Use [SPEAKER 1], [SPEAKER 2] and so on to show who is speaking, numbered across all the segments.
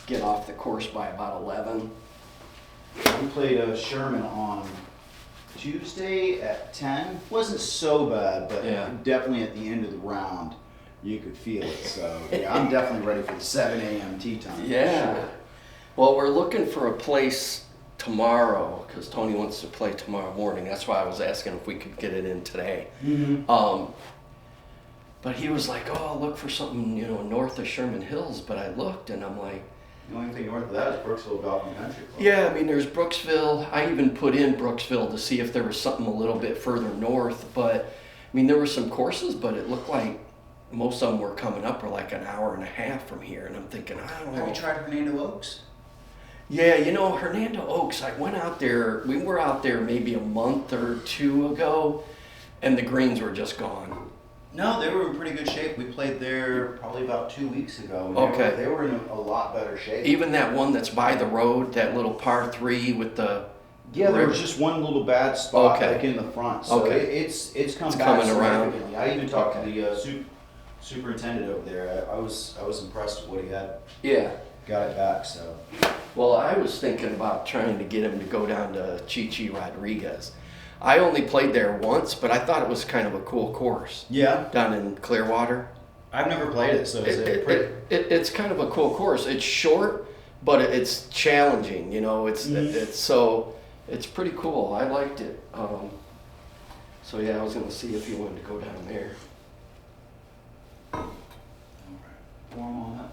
[SPEAKER 1] get off the course by about 11.
[SPEAKER 2] We played Sherman on Tuesday at 10. Wasn't so bad, but
[SPEAKER 1] Yeah.
[SPEAKER 2] definitely at the end of the round, you could feel it. So yeah, I'm definitely ready for the 7 a.m. tee time.
[SPEAKER 1] Yeah.
[SPEAKER 2] Sure.
[SPEAKER 1] Well, we're looking for a place tomorrow because Tony wants to play tomorrow morning. That's why I was asking if we could get it in today.
[SPEAKER 2] Mm-hmm.
[SPEAKER 1] But he was like, "Oh, look for something, north of Sherman Hills." But I looked, and I'm like,
[SPEAKER 2] The only thing north of that is Brooksville Golf and Country Club.
[SPEAKER 1] "Yeah, I mean, there's Brooksville. I even put in Brooksville to see if there was something a little bit further north. But I mean, there were some courses, but it looked like most of them were coming up for like an hour and a half from here. And I'm thinking, I don't know.
[SPEAKER 2] Have you tried Hernando Oaks?
[SPEAKER 1] Yeah, Hernando Oaks. I went out there. We were out there maybe a month or two ago, and the greens were just gone.
[SPEAKER 2] No, they were in pretty good shape. We played there probably about 2 weeks ago. And
[SPEAKER 1] Okay.
[SPEAKER 2] They were in a lot better shape.
[SPEAKER 1] Even that one that's by the road, that little par 3 with the
[SPEAKER 2] Yeah, there was just one little bad spot
[SPEAKER 1] Okay.
[SPEAKER 2] like in the front. So
[SPEAKER 1] Okay.
[SPEAKER 2] it's come
[SPEAKER 1] It's
[SPEAKER 2] back
[SPEAKER 1] coming around.
[SPEAKER 2] significantly. I even talked
[SPEAKER 1] Okay.
[SPEAKER 2] to the superintendent over there. I was impressed with what he had.
[SPEAKER 1] Yeah.
[SPEAKER 2] Got it back. So
[SPEAKER 1] Well, I was thinking about trying to get him to go down to Chi Rodriguez. I only played there once, but I thought it was kind of a cool course
[SPEAKER 2] yeah,
[SPEAKER 1] down in Clearwater.
[SPEAKER 2] I've never played it. So is it pretty?
[SPEAKER 1] It's kind of a cool course. It's short, but it's challenging. It's pretty cool. I liked it. So yeah, I was gonna see if you wanted to go down there.
[SPEAKER 2] Warm on that.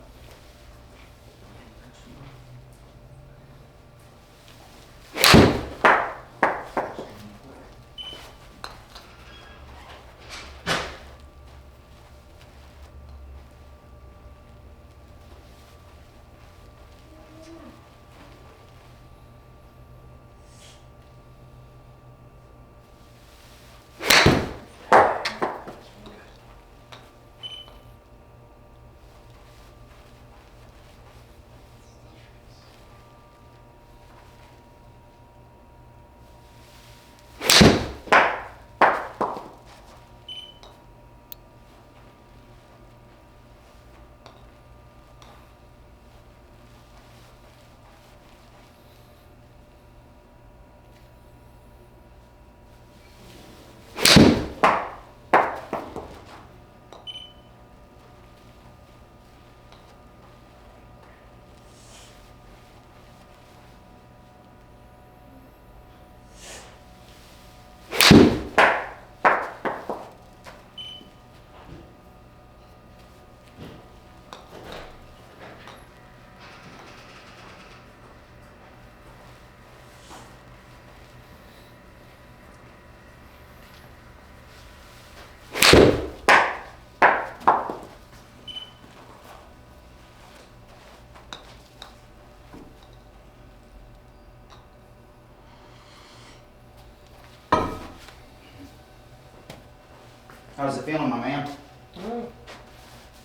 [SPEAKER 2] How's it feeling, my man?
[SPEAKER 1] Well,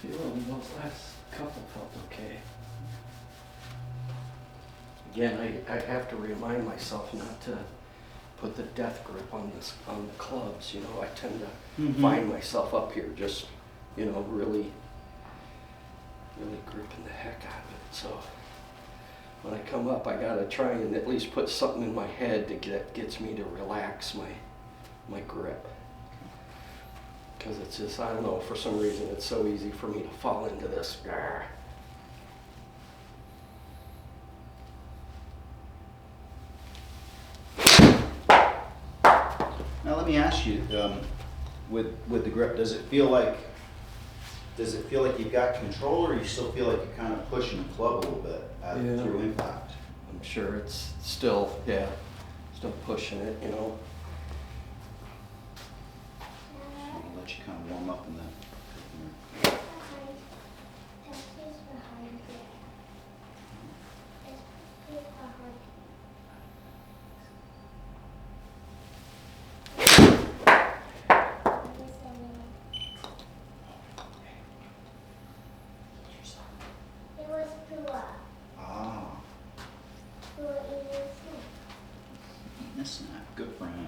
[SPEAKER 1] feeling those last couple felt okay. Again, I have to remind myself not to put the death grip on the clubs. I tend to find myself up here just, really gripping the heck out of it. So when I come up, I gotta try and at least put something in my head that gets me to relax my grip. Because it's just, I don't know, for some reason it's so easy for me to fall into this. Grr.
[SPEAKER 2] Now let me ask you, with the grip, does it feel like you've got control, or you still feel like you're kind of pushing the club a little bit through impact?
[SPEAKER 1] I'm sure it's still pushing it,
[SPEAKER 2] I'll let you kind of warm up in that. Eating a snack, good for him.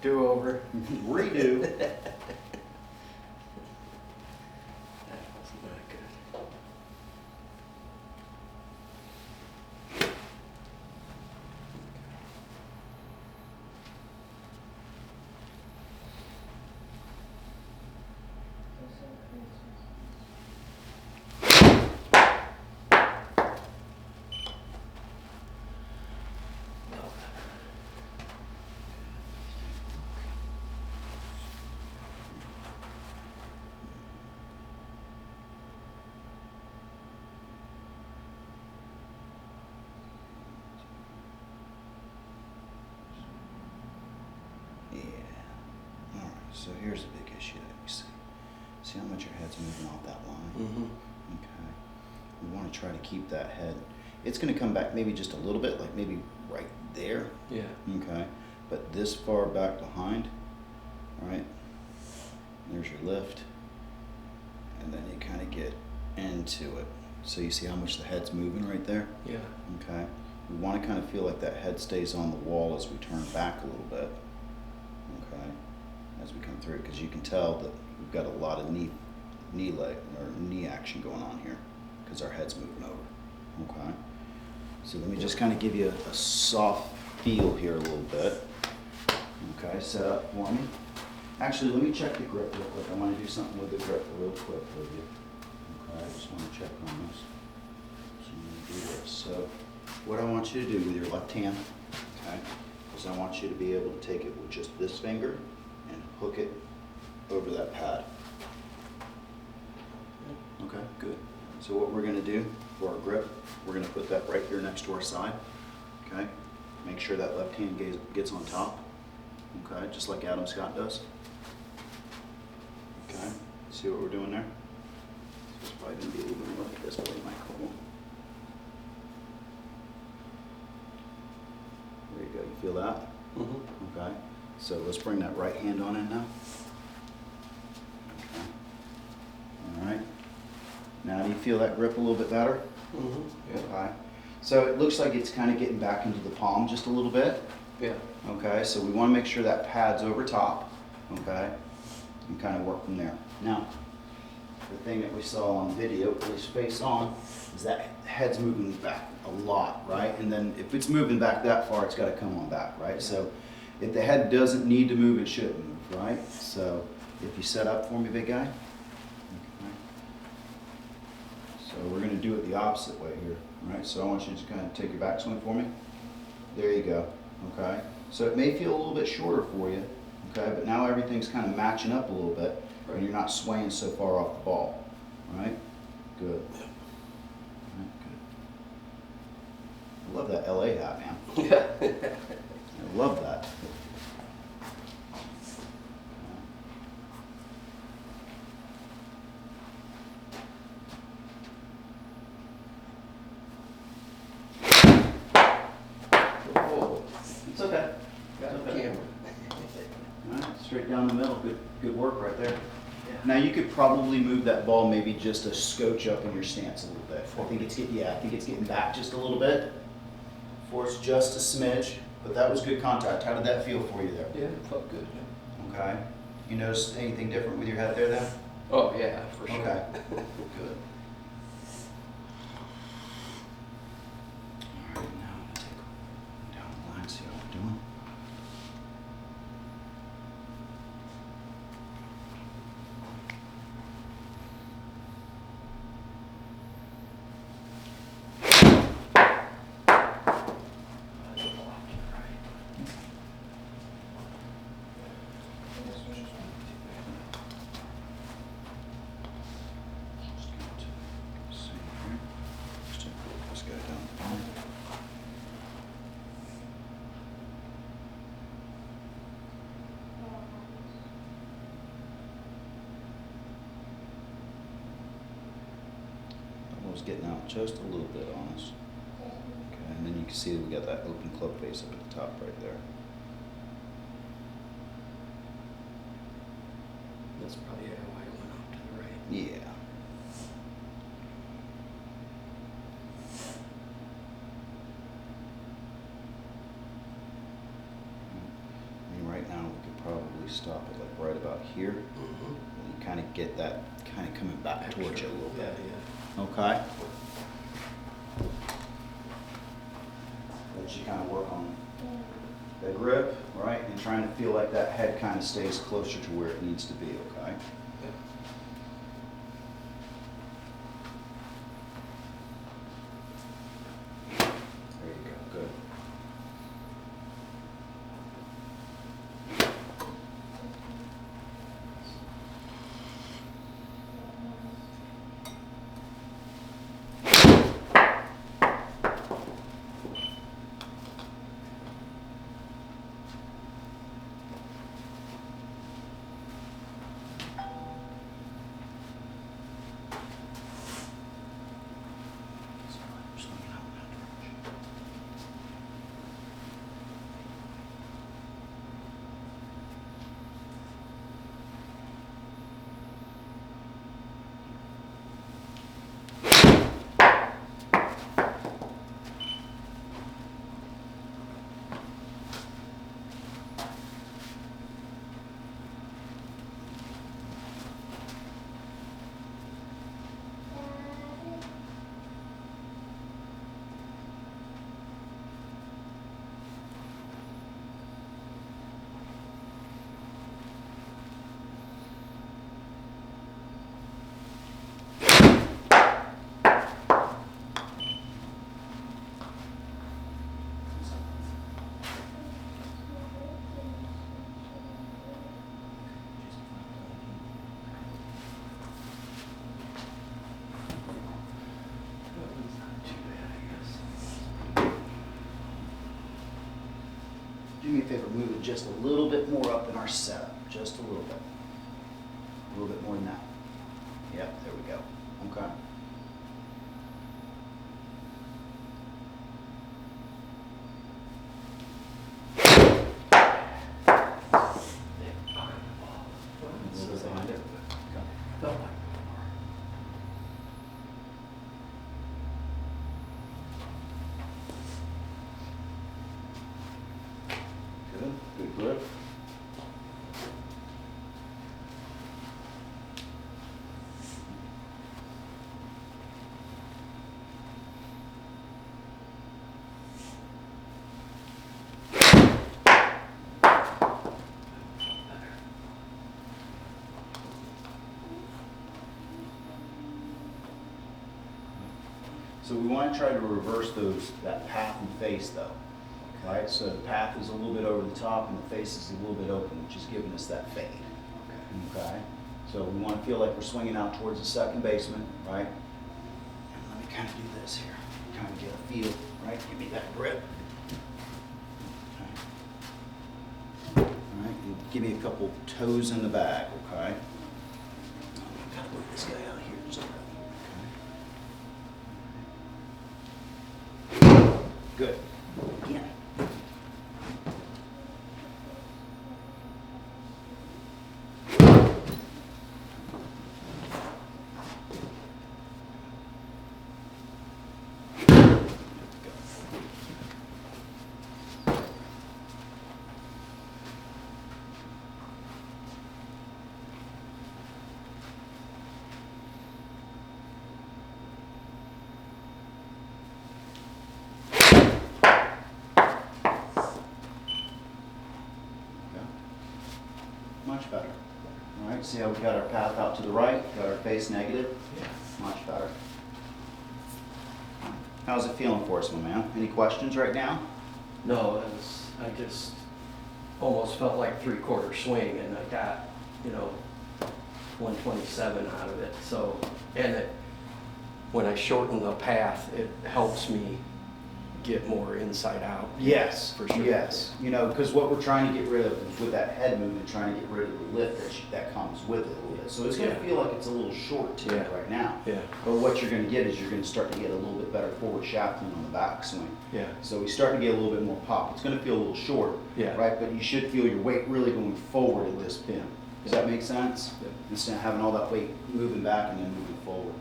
[SPEAKER 1] Do over.
[SPEAKER 2] Redo.
[SPEAKER 1] That was not good.
[SPEAKER 2] Yeah. All right. So here's the big issue that we see. See how much your head's moving off that line?
[SPEAKER 1] Mm-hmm.
[SPEAKER 2] Okay. We want to try to keep that head. It's going to come back maybe just a little bit, like maybe right there.
[SPEAKER 1] Yeah.
[SPEAKER 2] Okay. But this far back behind, all right? There's your lift. And then you kind of get into it. So you see how much the head's moving right there?
[SPEAKER 1] Yeah.
[SPEAKER 2] Okay. We want to kind of feel like that head stays on the wall as we turn back a little bit. Okay. As we come through, because you can tell that we've got a lot of knee action going on here because our head's moving over. Okay. So let me just kind of give you a soft feel here a little bit. Okay, set up for me. Actually, let me check the grip real quick. I want to do something with the grip real quick with you. Okay, I just want to check on this. So I'm going to do this. So what I want you to do with your left hand, okay, is I want you to be able to take it with just this finger and hook it over that pad. Okay, good. So what we're going to do for our grip, we're going to put that right here next to our side. Okay, make sure that left hand gets on top. Okay, just like Adam Scott does. Okay, see what we're doing there? It's probably going to be a little bit more like this way, Michael. There you go, you feel that?
[SPEAKER 1] Mm-hmm.
[SPEAKER 2] Okay, so let's bring that right hand on in now. Okay, all right. Now do you feel that grip a little bit better?
[SPEAKER 1] Mm-hmm. Yeah.
[SPEAKER 2] Okay, so it looks like it's kind of getting back into the palm just a little bit.
[SPEAKER 1] Yeah.
[SPEAKER 2] Okay, so we want to make sure that pad's over top, okay, and kind of work from there. Now, the thing that we saw on video, at least face on, is that head's moving back a lot, right? And then if it's moving back that far, it's got to come on back, right? So if the head doesn't need to move, it shouldn't move, right? So if you set up for me, big guy. Okay. So we're going to do it the opposite way here, right? So I want you to kind of take your backswing for me. There you go. Okay, so it may feel a little bit shorter for you, okay, but now everything's kind of matching up a little bit, and you're not swaying so far off the ball. All right, good. All right, good. I love that LA hat, man.
[SPEAKER 1] Yeah.
[SPEAKER 2] I love that.
[SPEAKER 1] Oh,
[SPEAKER 2] It's okay.
[SPEAKER 1] got
[SPEAKER 2] It's
[SPEAKER 1] the
[SPEAKER 2] okay.
[SPEAKER 1] camera.
[SPEAKER 2] All right, straight down the middle. Good work right there. Now you could probably move that ball maybe just a scotch up in your stance a little bit. I think it's getting back just a little bit. Force just a smidge, but that was good contact. How did that feel for you there?
[SPEAKER 1] Yeah, it felt good. Yeah.
[SPEAKER 2] Okay. You noticed anything different with your head there then?
[SPEAKER 1] Oh, yeah, for sure.
[SPEAKER 2] Okay. Good. All right, now I'm gonna take down the line, see how we're doing. Just see here. Just to put this guy down the line. Elbow's getting out just a little bit on us. Okay, and then you can see that we got that open club face up at the top right there.
[SPEAKER 1] That's probably why it went off to the right.
[SPEAKER 2] Yeah. I mean, right now we could usually stop it like right about here.
[SPEAKER 1] Mm-hmm.
[SPEAKER 2] And you kind of get that kind of coming back towards you a little bit.
[SPEAKER 1] Yeah.
[SPEAKER 2] Okay? Let you kind of work on the grip, right? And trying to feel like that head kind of stays closer to where it needs to be, okay? There you go, good. Do me a favor, move it just a little bit more up in our setup, just a little bit. A little bit more than that. Yep, there we go. Okay. A little bit behind it. Okay. Good, good grip. So we want to try to reverse that path and face though. Right, so the path is a little bit over the top and the face is a little bit open, which is giving us that fade. Okay. So we want to feel like we're swinging out towards the second baseman, right? And let me kind of do this here, kind of get a feel, right? Give me that grip. Okay. All right, and give me a couple toes in the bag, okay? I've got to work this guy out here just a bit. Okay. Good. Again. Much better. All right, see how we got our path out to the right, got our face negative?
[SPEAKER 1] Yeah.
[SPEAKER 2] Much better. How's it feeling for us, my man? Any questions right now?
[SPEAKER 1] No, I just almost felt like 3/4 swing, and I got, 127 out of it. So, and when I shorten the path, it helps me get more inside out.
[SPEAKER 2] Yes,
[SPEAKER 1] For sure.
[SPEAKER 2] yes. Because what we're trying to get rid of is with that head movement, trying to get rid of the lift that comes with it a little bit. So it's going to feel like it's a little short to it right now.
[SPEAKER 1] Yeah.
[SPEAKER 2] But what you're going to get is you're going to start to get a little bit better forward shafting on the backswing.
[SPEAKER 1] Yeah.
[SPEAKER 2] So we start to get a little bit more pop. It's going to feel a little short,
[SPEAKER 1] Yeah.
[SPEAKER 2] right? But you should feel your weight really going forward at this pin. Does that make sense?
[SPEAKER 1] Yeah.
[SPEAKER 2] Instead of having all that weight moving back and then moving forward.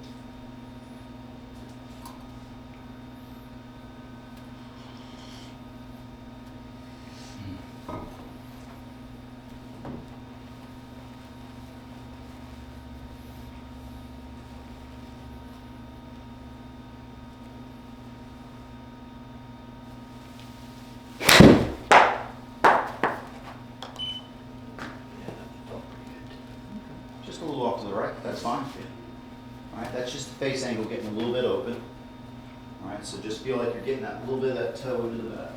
[SPEAKER 2] that's fine. All right, that's just the face angle getting a little bit open. All right, so just feel like you're getting that little bit of that toe into the back.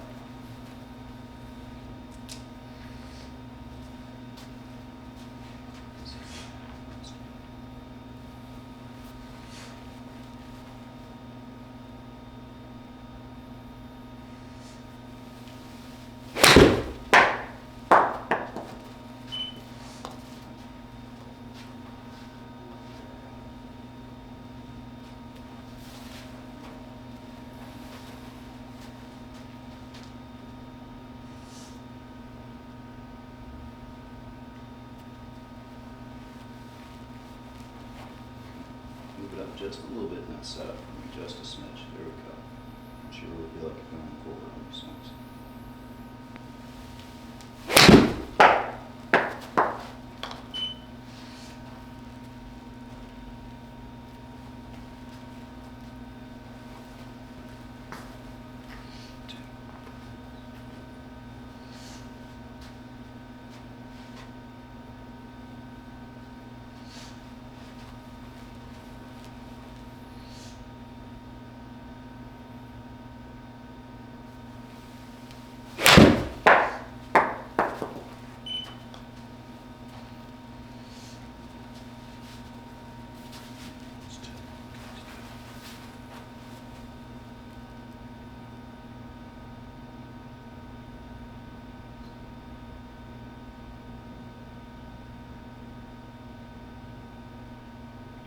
[SPEAKER 2] Move it up just a little bit in that setup, just a smidge. There we go. It should really feel like you're going forward on these swings.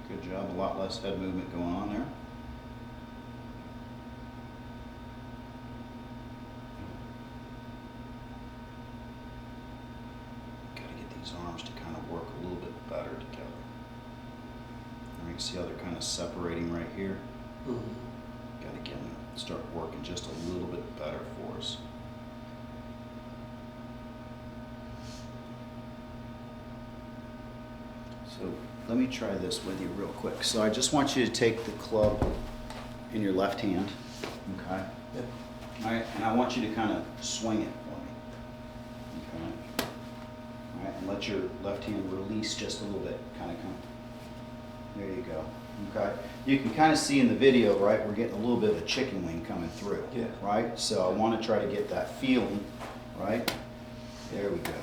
[SPEAKER 2] Good job, a lot less head movement going on there. Got to get these arms to kind of work a little bit better together. And you can see how they're kind of separating right here.
[SPEAKER 1] Mm-hmm.
[SPEAKER 2] Got to get them to start working just a little bit better for us. So let me try this with you real quick. So I just want you to take the club in your left hand, okay?
[SPEAKER 1] Yep.
[SPEAKER 2] All right, and I want you to kind of swing it for me, okay? All right, and let your left hand release just a little bit, kind of come. There you go, okay? You can kind of see in the video, right, we're getting a little bit of a chicken wing coming through,
[SPEAKER 1] Yeah.
[SPEAKER 2] right? So I want to try to get that feeling, right? There we go.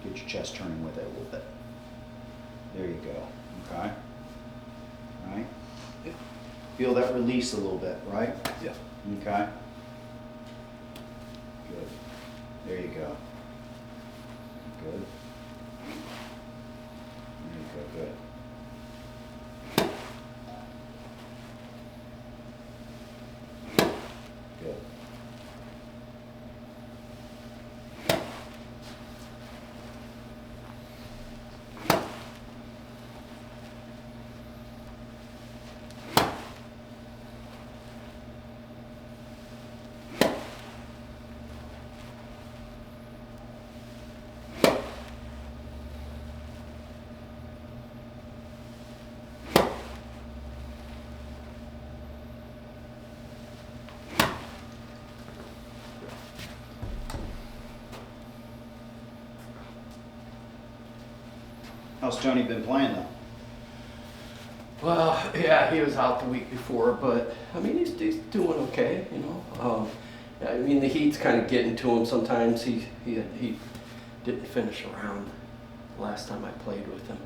[SPEAKER 2] Get your chest turning with it a little bit. There you go, okay? All right?
[SPEAKER 1] Yeah.
[SPEAKER 2] Feel that release a little bit, right?
[SPEAKER 1] Yeah.
[SPEAKER 2] Okay? Good. There you go. Good. There you go, good. Good. How's Tony been playing though?
[SPEAKER 1] Well, yeah, he was out the week before, but I mean, he's doing okay, you know. I mean, the heat's kind of getting to him sometimes. He didn't finish around the last time I played with him.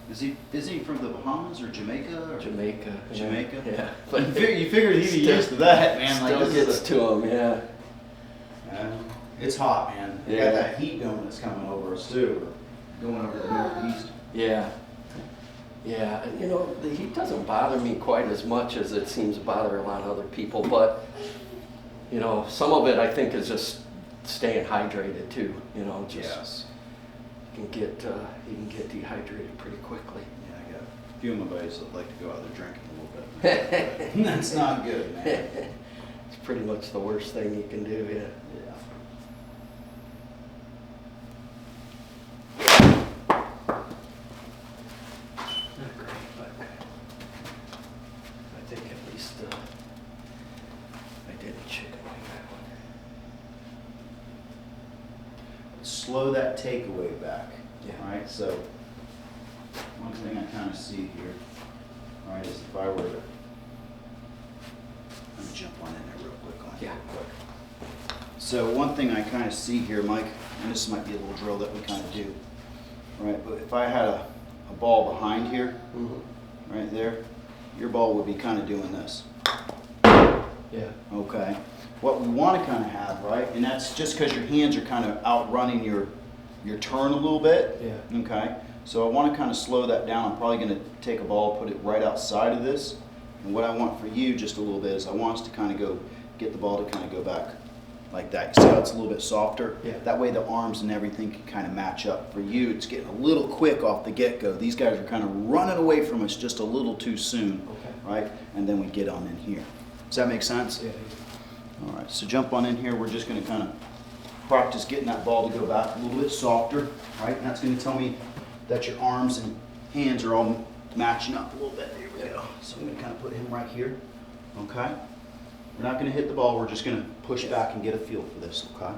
[SPEAKER 2] Is he from the Bahamas or Jamaica? Or?
[SPEAKER 1] Jamaica.
[SPEAKER 2] Jamaica?
[SPEAKER 1] Yeah.
[SPEAKER 2] But you figured he'd be used to that, man.
[SPEAKER 1] Still
[SPEAKER 2] Like
[SPEAKER 1] gets to him, yeah.
[SPEAKER 2] It's hot, man. We
[SPEAKER 1] Yeah.
[SPEAKER 2] got that heat dome that's coming over us too. Going over the northeast.
[SPEAKER 1] Yeah. Yeah, and you know, the heat doesn't bother me quite as much as it seems to bother a lot of other people, but, you know, some of it I think is just staying hydrated too, you know, just
[SPEAKER 2] Yes.
[SPEAKER 1] you can get dehydrated pretty quickly.
[SPEAKER 2] Yeah, I got a few of my buddies that like to go out there drinking a little bit. That's not good, man.
[SPEAKER 1] It's pretty much the worst thing you can do, yeah.
[SPEAKER 2] Yeah.
[SPEAKER 1] Not great, but I think at least I didn't chicken wing that one.
[SPEAKER 2] slow that takeaway back.
[SPEAKER 1] Yeah.
[SPEAKER 2] All right, so one thing I kind of see here, all right, is if I were to, let me jump on in there real quick on it.
[SPEAKER 1] Yeah.
[SPEAKER 2] Real quick. So one thing I kind of see here, Mike, and this might be a little drill that we kind of do, right? But if I had a ball behind here, right there, your ball would be kind of doing this.
[SPEAKER 1] Yeah.
[SPEAKER 2] Okay. What we want to kind of have, right, and that's just because your hands are kind of outrunning your turn a little bit.
[SPEAKER 1] Yeah.
[SPEAKER 2] Okay. So I want to kind of slow that down. I'm probably going to take a ball, put it right outside of this. And what I want for you just a little bit is I want us to kind of go, get the ball to kind of go back like that. You see how it's a little bit softer?
[SPEAKER 1] Yeah.
[SPEAKER 2] That way the arms and everything can kind of match up. For you, it's getting a little quick off the get-go. These guys are kind of running away from us just a little too soon.
[SPEAKER 1] Okay.
[SPEAKER 2] Right? And then we get on in here. Does that make sense?
[SPEAKER 1] Yeah.
[SPEAKER 2] All right, so jump on in here. We're just going to kind of practice getting that ball to go back a little bit softer, right? And that's going to tell me that your arms and hands are all matching up a little bit. Here we go. So I'm going to kind of put him right here, okay? We're not going to hit the ball. We're just going to push back and get a feel for this, okay?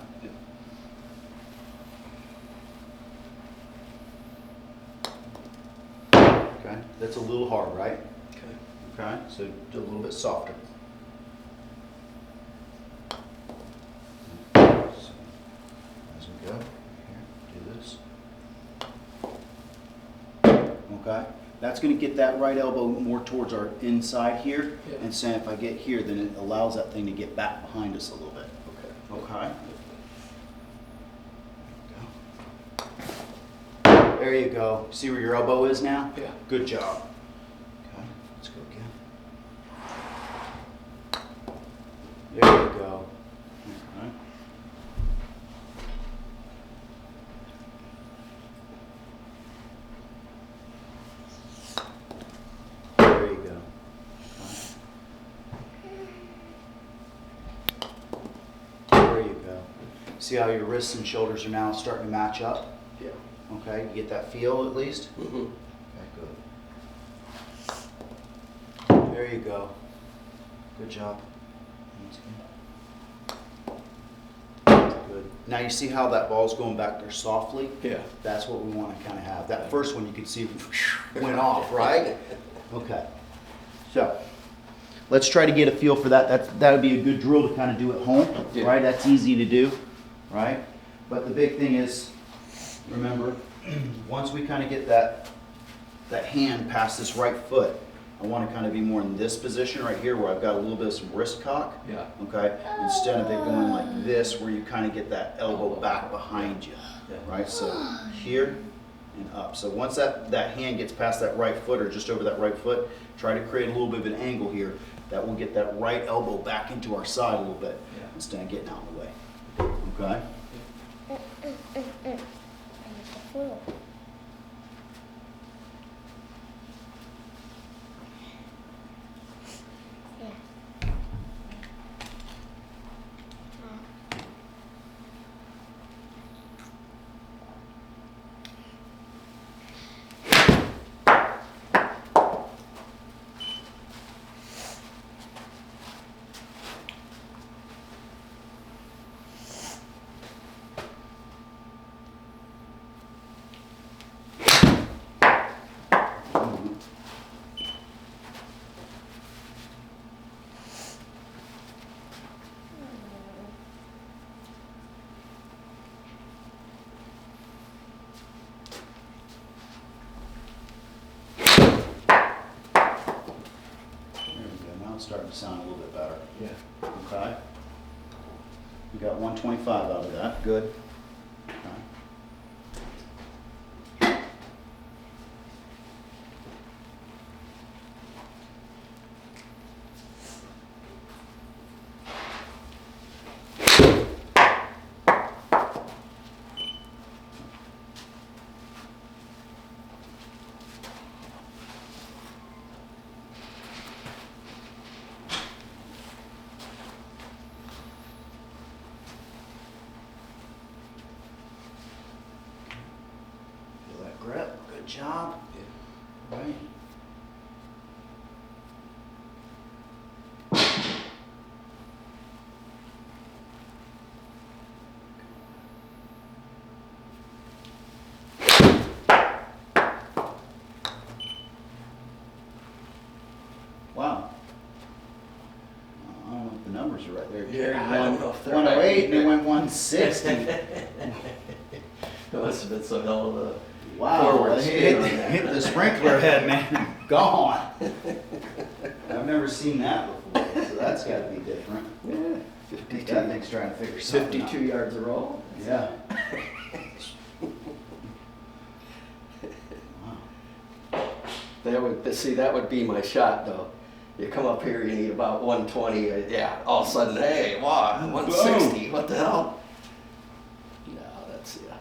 [SPEAKER 2] Okay, that's a little hard, right?
[SPEAKER 1] Okay.
[SPEAKER 2] Okay, so do a little bit softer. So, as we go, here, do this. Okay, that's going to get that right elbow more towards our inside here.
[SPEAKER 1] Yeah.
[SPEAKER 2] And so if I get here, then it allows that thing to get back behind us a little bit.
[SPEAKER 1] Okay.
[SPEAKER 2] Okay. There you go. See where your elbow is now?
[SPEAKER 1] Yeah.
[SPEAKER 2] Good job. Okay, let's go again. There you go. Okay. There you go. Okay. There you go. See how your wrists and shoulders are now starting to match up?
[SPEAKER 1] Yeah.
[SPEAKER 2] Okay, you get that feel at least?
[SPEAKER 1] Mm-hmm.
[SPEAKER 2] Okay, good. There you go. Good job. That's good. Now you see how that ball's going back there softly?
[SPEAKER 1] Yeah.
[SPEAKER 2] That's what we want to kind of have. That first one you could see went off, right? Okay. So let's try to get a feel for that. That would be a good drill to kind of do at home,
[SPEAKER 1] Yeah.
[SPEAKER 2] right? That's easy to do, right? But the big thing is, remember, once we kind of get that hand past this right foot, I want to kind of be more in this position right here where I've got a little bit of some wrist cock.
[SPEAKER 1] Yeah.
[SPEAKER 2] Okay. Instead of it going like this, where you kind of get that elbow back behind you.
[SPEAKER 1] Yeah.
[SPEAKER 2] Right. So here and up. So once that hand gets past that right foot or just over that right foot, try to create a little bit of an angle here that will get that right elbow back into our side a little bit
[SPEAKER 1] Yeah.
[SPEAKER 2] instead of getting out of the way. Okay. It's starting to sound a little bit better.
[SPEAKER 1] Yeah.
[SPEAKER 2] Okay. We got 125 out of that. Good. Okay. Feel that grip. Good job.
[SPEAKER 1] Yeah.
[SPEAKER 2] Right. numbers right there.
[SPEAKER 1] Yeah, I don't know if they're
[SPEAKER 2] 108 and it went 160.
[SPEAKER 1] It must have been some hell of a
[SPEAKER 2] Wow,
[SPEAKER 1] forward spin on that.
[SPEAKER 2] hit the sprinkler head, man. Gone. I've never seen that before, so that's got to be different.
[SPEAKER 1] Yeah,
[SPEAKER 2] I think
[SPEAKER 1] 52,
[SPEAKER 2] that thing's trying to figure something out.
[SPEAKER 1] 52 yards a roll.
[SPEAKER 2] Yeah. Wow.
[SPEAKER 1] That would be my shot though. You come up here, you need about 120, yeah, all of a sudden, hey, wow, 160, what the hell? No, that's, yeah.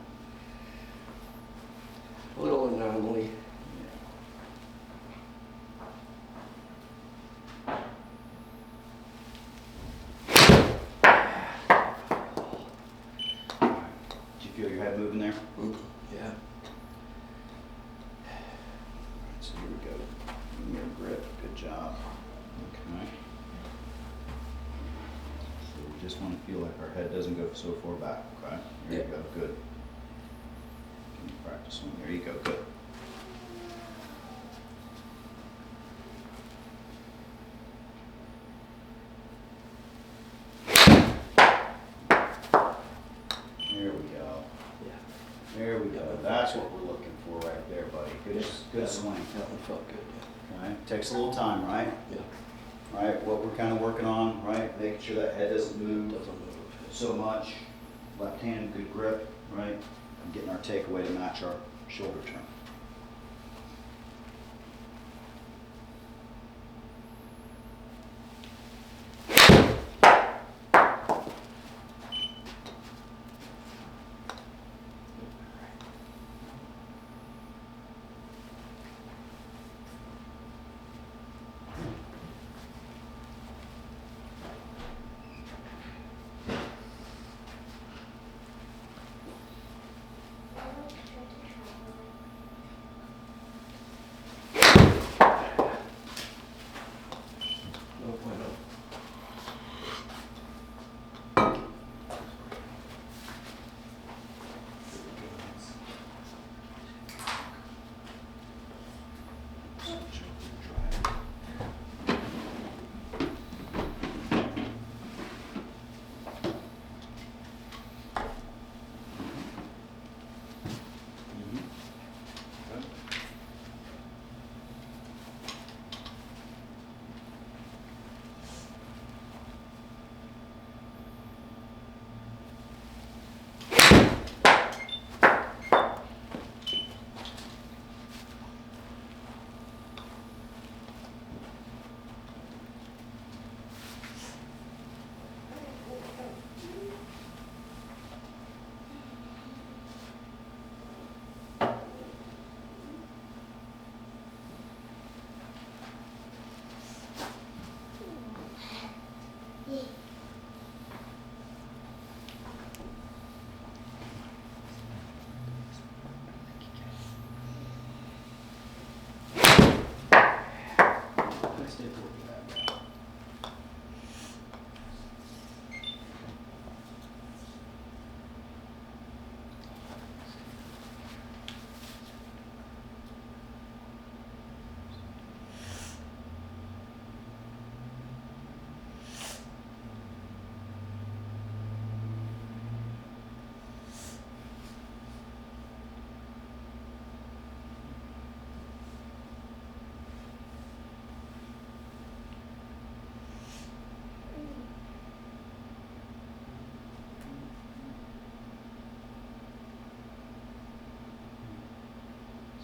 [SPEAKER 1] A little anomaly.
[SPEAKER 2] Did you feel your head moving there?
[SPEAKER 1] Yeah.
[SPEAKER 2] So here we go. Your grip, good job. Okay. So we just want to feel like our head doesn't go so far back, okay? There you
[SPEAKER 1] Yeah.
[SPEAKER 2] go, good. Can you practice one? There you go, good. There we go.
[SPEAKER 1] Yeah.
[SPEAKER 2] There we go. That's what we're looking for right there, buddy. Good swing.
[SPEAKER 1] That one felt good,
[SPEAKER 2] Okay. Takes a little time, right?
[SPEAKER 1] yeah.
[SPEAKER 2] Right, what we're kind of working on, right? Making sure that head doesn't
[SPEAKER 1] Yeah.
[SPEAKER 2] move
[SPEAKER 1] Doesn't move.
[SPEAKER 2] so much. Left hand, good grip, right? And getting our takeaway to match our shoulder turn.
[SPEAKER 1] No bueno.
[SPEAKER 2] Let's take a look at that now.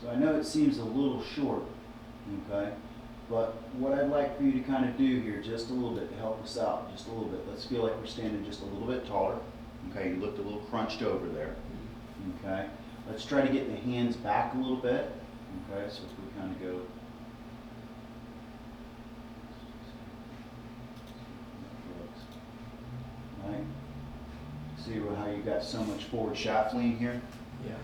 [SPEAKER 2] So I know it seems a little short, okay? But what I'd like for you to kind of do here, just a little bit to help us out, just a little bit. Let's feel like we're standing just a little bit taller. Okay, you looked a little crunched over there. Okay, let's try to get the hands back a little bit. Okay, so if we kind of go. Right? See how you got so much forward shaft lean here?
[SPEAKER 1] Yeah.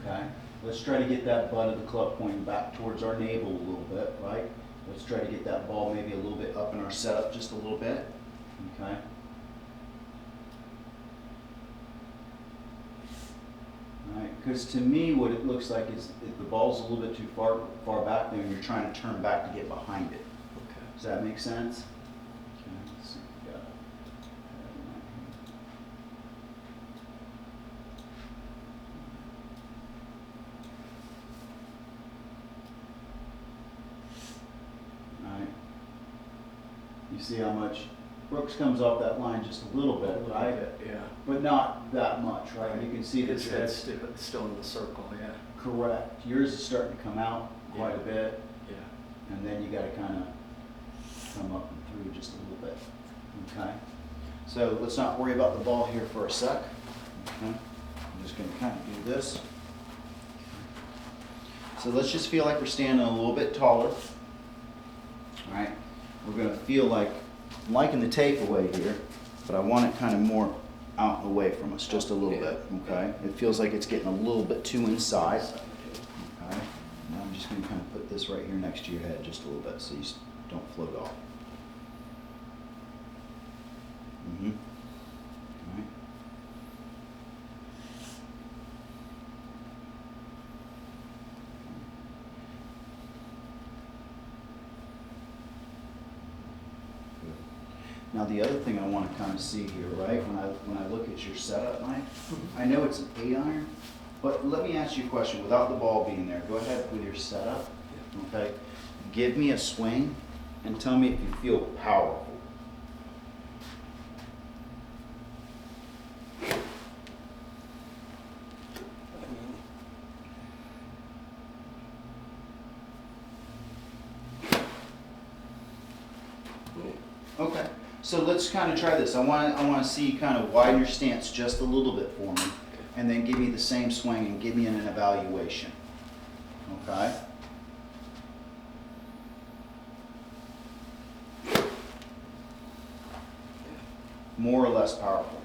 [SPEAKER 2] Okay, let's try to get that butt of the club pointing back towards our navel a little bit, right? Let's try to get that ball maybe a little bit up in our setup just a little bit, okay? All right, because to me what it looks like is if the ball's a little bit too far back there and you're trying to turn back to get behind it.
[SPEAKER 1] Okay.
[SPEAKER 2] Does that make sense? Okay, let's see, we got it. You see how much Brooks comes off that line just a little bit, right?
[SPEAKER 1] Yeah.
[SPEAKER 2] But not that much, right? You can see that
[SPEAKER 1] It's
[SPEAKER 2] your head's
[SPEAKER 1] still in the circle, yeah.
[SPEAKER 2] correct. Yours is starting to come out quite a bit,
[SPEAKER 1] Yeah.
[SPEAKER 2] and then you gotta kind of come up and through just a little bit, okay? So let's not worry about the ball here for a sec, okay? I'm just gonna kind of do this. So let's just feel like we're standing a little bit taller, all right? We're gonna feel like, I'm liking the takeaway here, but I want it kind of more out and away from us, just a little bit, okay? It feels like it's getting a little bit too inside, okay? Now I'm just gonna kind of put this right here next to your head just a little bit so you don't float off. Mm-hmm. All right. Now the other thing I want to kind of see here, right, when I look at your setup, Mike, I know it's an 8-iron, but let me ask you a question. Without the ball being there, go ahead with your setup, okay? Give me a swing and tell me if you feel powerful. Okay, so let's kind of try this. I want to see you kind of widen your stance just a little bit for me, and then give me the same swing and give me an evaluation. Okay? More or less powerful?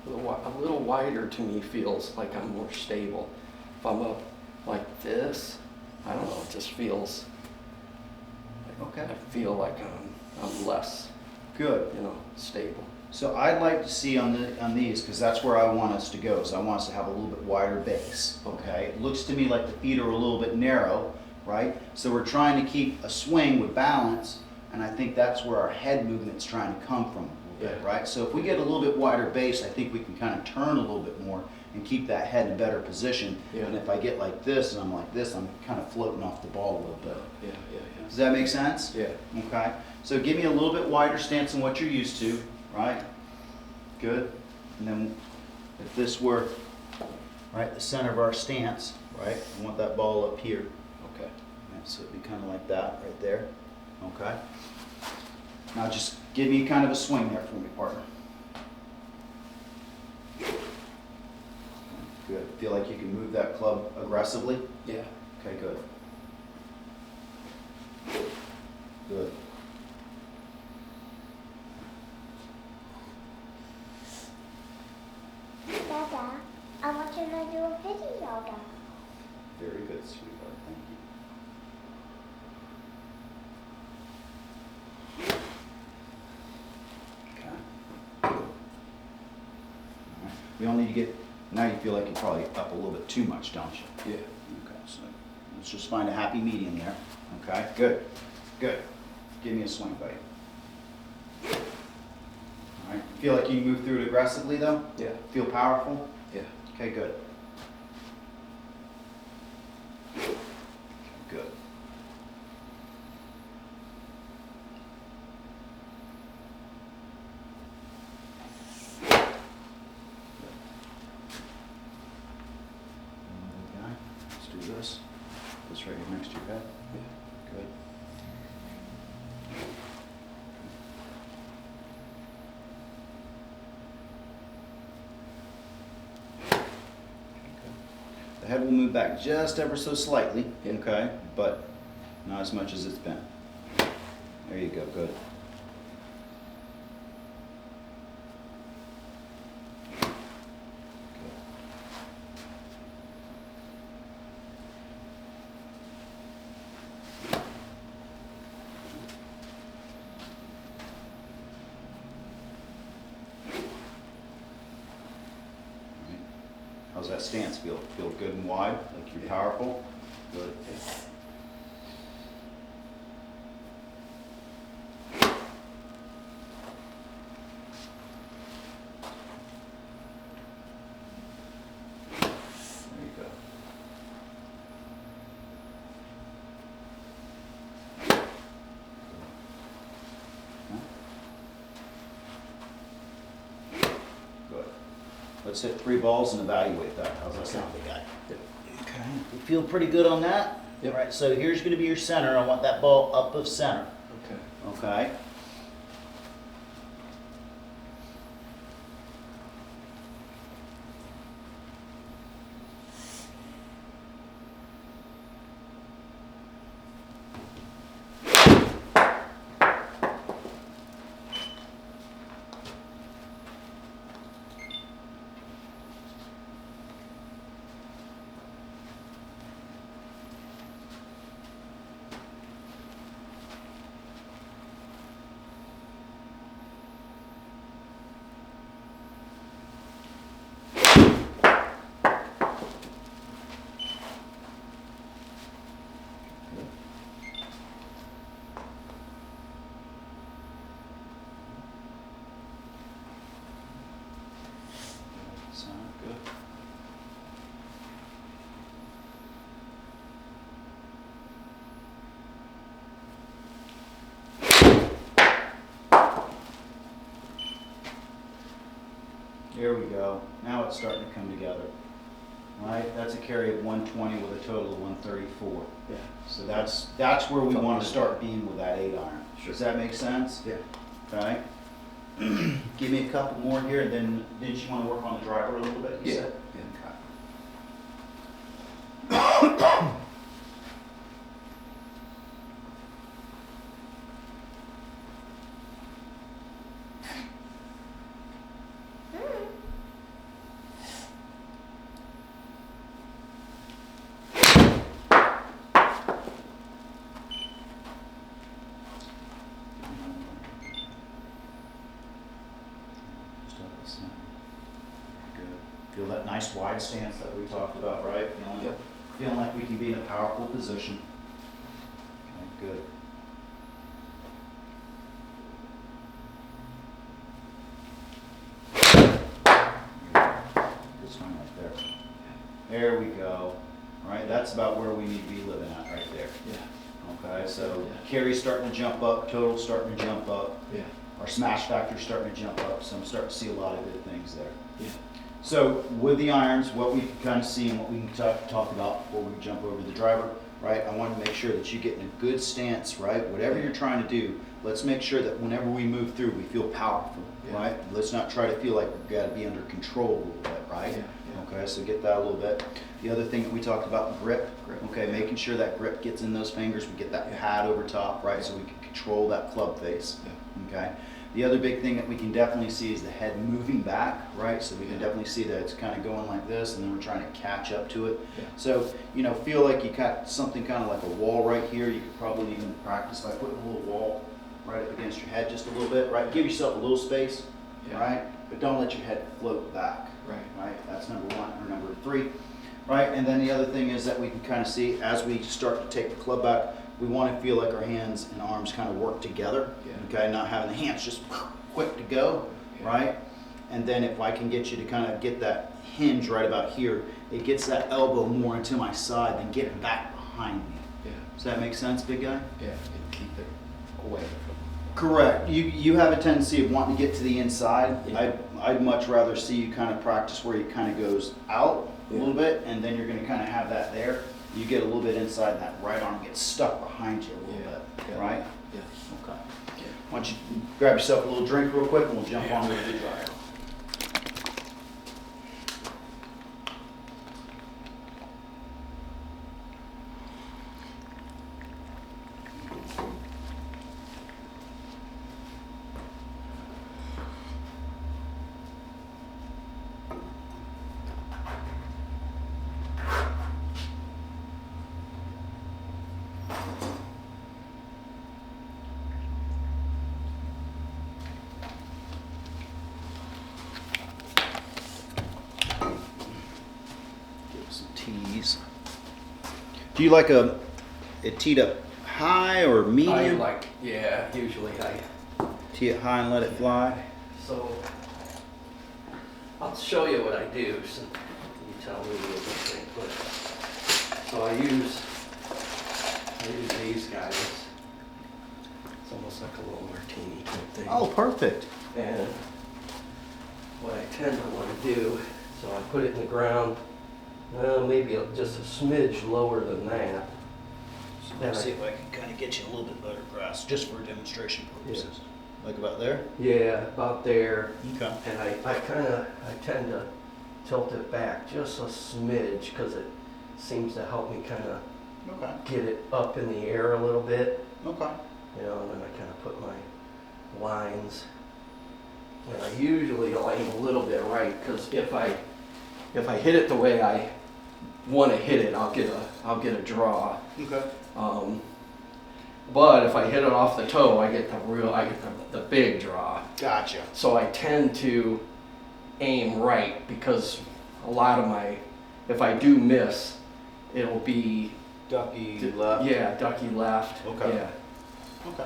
[SPEAKER 1] Well, a little wider to me feels like I'm more stable. If I'm up like this, I don't know, it just feels,
[SPEAKER 2] Okay.
[SPEAKER 1] I feel like I'm less,
[SPEAKER 2] Good.
[SPEAKER 1] stable.
[SPEAKER 2] So I'd like to see on these, because that's where I want us to go, is I want us to have a little bit wider base, okay? It looks to me like the feet are a little bit narrow, right? So we're trying to keep a swing with balance, and I think that's where our head movement's trying to come from a little bit, right? So if we get a little bit wider base, I think we can kind of turn a little bit more and keep that head in a better position.
[SPEAKER 1] Yeah.
[SPEAKER 2] And if I get like this and I'm like this, I'm kind of floating off the ball a little bit.
[SPEAKER 1] Yeah.
[SPEAKER 2] Does that make sense?
[SPEAKER 1] Yeah.
[SPEAKER 2] Okay. So give me a little bit wider stance than what you're used to, right? Good. And then if this were, right, the center of our stance, right, I want that ball up here.
[SPEAKER 1] Okay.
[SPEAKER 2] Right, so it'd be kind of like that right there. Okay. Now just give me kind of a swing there for me, partner. Good. Feel like you can move that club aggressively?
[SPEAKER 1] Yeah.
[SPEAKER 2] Okay, good. Good.
[SPEAKER 3] Dada, I want you to do a video, Dada.
[SPEAKER 2] Very good, sweetheart. Thank you. Okay. All right. We all need to get, now you feel like you're probably up a little bit too much, don't you?
[SPEAKER 1] Yeah.
[SPEAKER 2] Okay, so let's just find a happy medium there. Okay, good, good. Give me a swing, buddy. All right, feel like you can move through it aggressively though?
[SPEAKER 1] Yeah.
[SPEAKER 2] Feel powerful?
[SPEAKER 1] Yeah.
[SPEAKER 2] Okay, good. Good. Okay, let's do this. This right here next to your head.
[SPEAKER 1] Yeah.
[SPEAKER 2] Good. The head will move back just ever so slightly,
[SPEAKER 1] Yeah.
[SPEAKER 2] okay, but not as much as it's been. There you go, good. How's that stance feel? Feel good and wide, like you're powerful? Good. There you go. let's hit 3 balls and evaluate that. How's that
[SPEAKER 1] Okay.
[SPEAKER 2] sound, big guy?
[SPEAKER 1] Yep.
[SPEAKER 2] Okay. You feel pretty good on that?
[SPEAKER 1] Yep.
[SPEAKER 2] All right, so here's gonna be your center. I want that ball up of center,
[SPEAKER 1] Okay.
[SPEAKER 2] okay? Sound good. There we go. Now it's starting to come together. All right, that's a carry of 120 with a total of 134.
[SPEAKER 1] Yeah.
[SPEAKER 2] So that's where we want to start being with that 8 iron.
[SPEAKER 1] Sure.
[SPEAKER 2] Does that make sense?
[SPEAKER 1] Yeah.
[SPEAKER 2] Okay. Give me a couple more here, and then did you want to work on the driver a little bit? You
[SPEAKER 1] Yeah.
[SPEAKER 2] said?
[SPEAKER 1] Yeah.
[SPEAKER 2] Just up the center. Good. Feel that nice wide stance that we talked about, right?
[SPEAKER 1] Yep.
[SPEAKER 2] Feeling like we can be in a powerful position. Okay, good. Good swing right there. There we go. All right, that's about where we need to be living at right there.
[SPEAKER 1] Yeah.
[SPEAKER 2] Okay, so
[SPEAKER 1] Yeah.
[SPEAKER 2] carry's starting to jump up, total's starting to jump up.
[SPEAKER 1] Yeah.
[SPEAKER 2] Our smash factor's starting to jump up, so I'm starting to see a lot of good things there.
[SPEAKER 1] Yeah.
[SPEAKER 2] So with the irons, what we can kind of see and what we can talk about before we jump over the driver, right? I want to make sure that you get in a good stance, right? Whatever you're trying to do, let's make sure that whenever we move through, we feel powerful,
[SPEAKER 1] Yeah.
[SPEAKER 2] right? Let's not try to feel like we've got to be under control a little bit, right?
[SPEAKER 1] Yeah, yeah.
[SPEAKER 2] Okay, so get that a little bit. The other thing that we talked about, grip.
[SPEAKER 1] Grip.
[SPEAKER 2] Okay, making sure that grip gets in those fingers. We get that
[SPEAKER 1] Yeah.
[SPEAKER 2] pad over top, right?
[SPEAKER 1] Yeah.
[SPEAKER 2] So we can control that club face.
[SPEAKER 1] Yeah.
[SPEAKER 2] Okay. The other big thing that we can definitely see is the head moving back, right? So we can
[SPEAKER 1] Yeah.
[SPEAKER 2] definitely see that it's kind of going like this, and then we're trying to catch up to it.
[SPEAKER 1] Yeah.
[SPEAKER 2] So, you know, feel like you got something kind of like a wall right here. You could probably even practice by putting a little wall right up against your head just a little bit, right? Give yourself a little space,
[SPEAKER 1] Yeah.
[SPEAKER 2] right? But don't let your head float back,
[SPEAKER 1] Right.
[SPEAKER 2] right? That's number 1 or number 3, right? And then the other thing is that we can kind of see as we start to take the club back, we want to feel like our hands and arms kind of work together,
[SPEAKER 1] Yeah.
[SPEAKER 2] okay? Not having the hands just quick to go,
[SPEAKER 1] Yeah.
[SPEAKER 2] right? And then if I can get you to kind of get that hinge right about here, it gets that elbow more into my side than getting back behind me.
[SPEAKER 1] Yeah.
[SPEAKER 2] Does that make sense, big guy?
[SPEAKER 1] Yeah. And keep it away from.
[SPEAKER 2] Correct. You have a tendency of wanting to get to the inside.
[SPEAKER 1] Yeah.
[SPEAKER 2] I'd much rather see you kind of practice where it kind of goes out a
[SPEAKER 1] Yeah.
[SPEAKER 2] little bit, and then you're going to kind of have that there. You get a little bit inside, and that right arm gets stuck behind you a little
[SPEAKER 1] Yeah.
[SPEAKER 2] bit,
[SPEAKER 1] Yeah.
[SPEAKER 2] right?
[SPEAKER 1] Yeah.
[SPEAKER 2] Okay.
[SPEAKER 1] Yeah.
[SPEAKER 2] Why don't you grab yourself a little drink real quick, and we'll jump
[SPEAKER 1] Yeah.
[SPEAKER 2] on with the driver. Give it some tees. Do you like it teed up high or
[SPEAKER 1] I
[SPEAKER 2] medium?
[SPEAKER 1] like. Yeah. Usually I.
[SPEAKER 2] Tee it high and let it fly.
[SPEAKER 1] So I'll show you what I do. So you tell me what you think. But so I use these guys. It's almost like a little martini type thing.
[SPEAKER 2] Oh, perfect.
[SPEAKER 1] And what I tend to want to do So I put it in the ground, maybe just a smidge lower than that.
[SPEAKER 2] So let's see if I can kind of get you a little bit better grasp, just for demonstration purposes. Like about there?
[SPEAKER 1] Yeah, about there.
[SPEAKER 2] Okay.
[SPEAKER 1] And I tend to tilt it back just a smidge because it seems to help me kind of
[SPEAKER 2] Okay.
[SPEAKER 1] get it up in the air a little bit.
[SPEAKER 2] Okay.
[SPEAKER 1] You know, and then I kind of put my lines. And I usually will aim a little bit right because if I hit it the way I want to hit it, I'll get a draw.
[SPEAKER 2] Okay.
[SPEAKER 1] But if I hit it off the toe, I get the big draw.
[SPEAKER 2] Gotcha.
[SPEAKER 1] So I tend to aim right because a lot of if I do miss, it'll be
[SPEAKER 2] Ducky left.
[SPEAKER 1] Yeah, ducky left.
[SPEAKER 2] Okay.
[SPEAKER 1] Yeah.
[SPEAKER 2] Okay.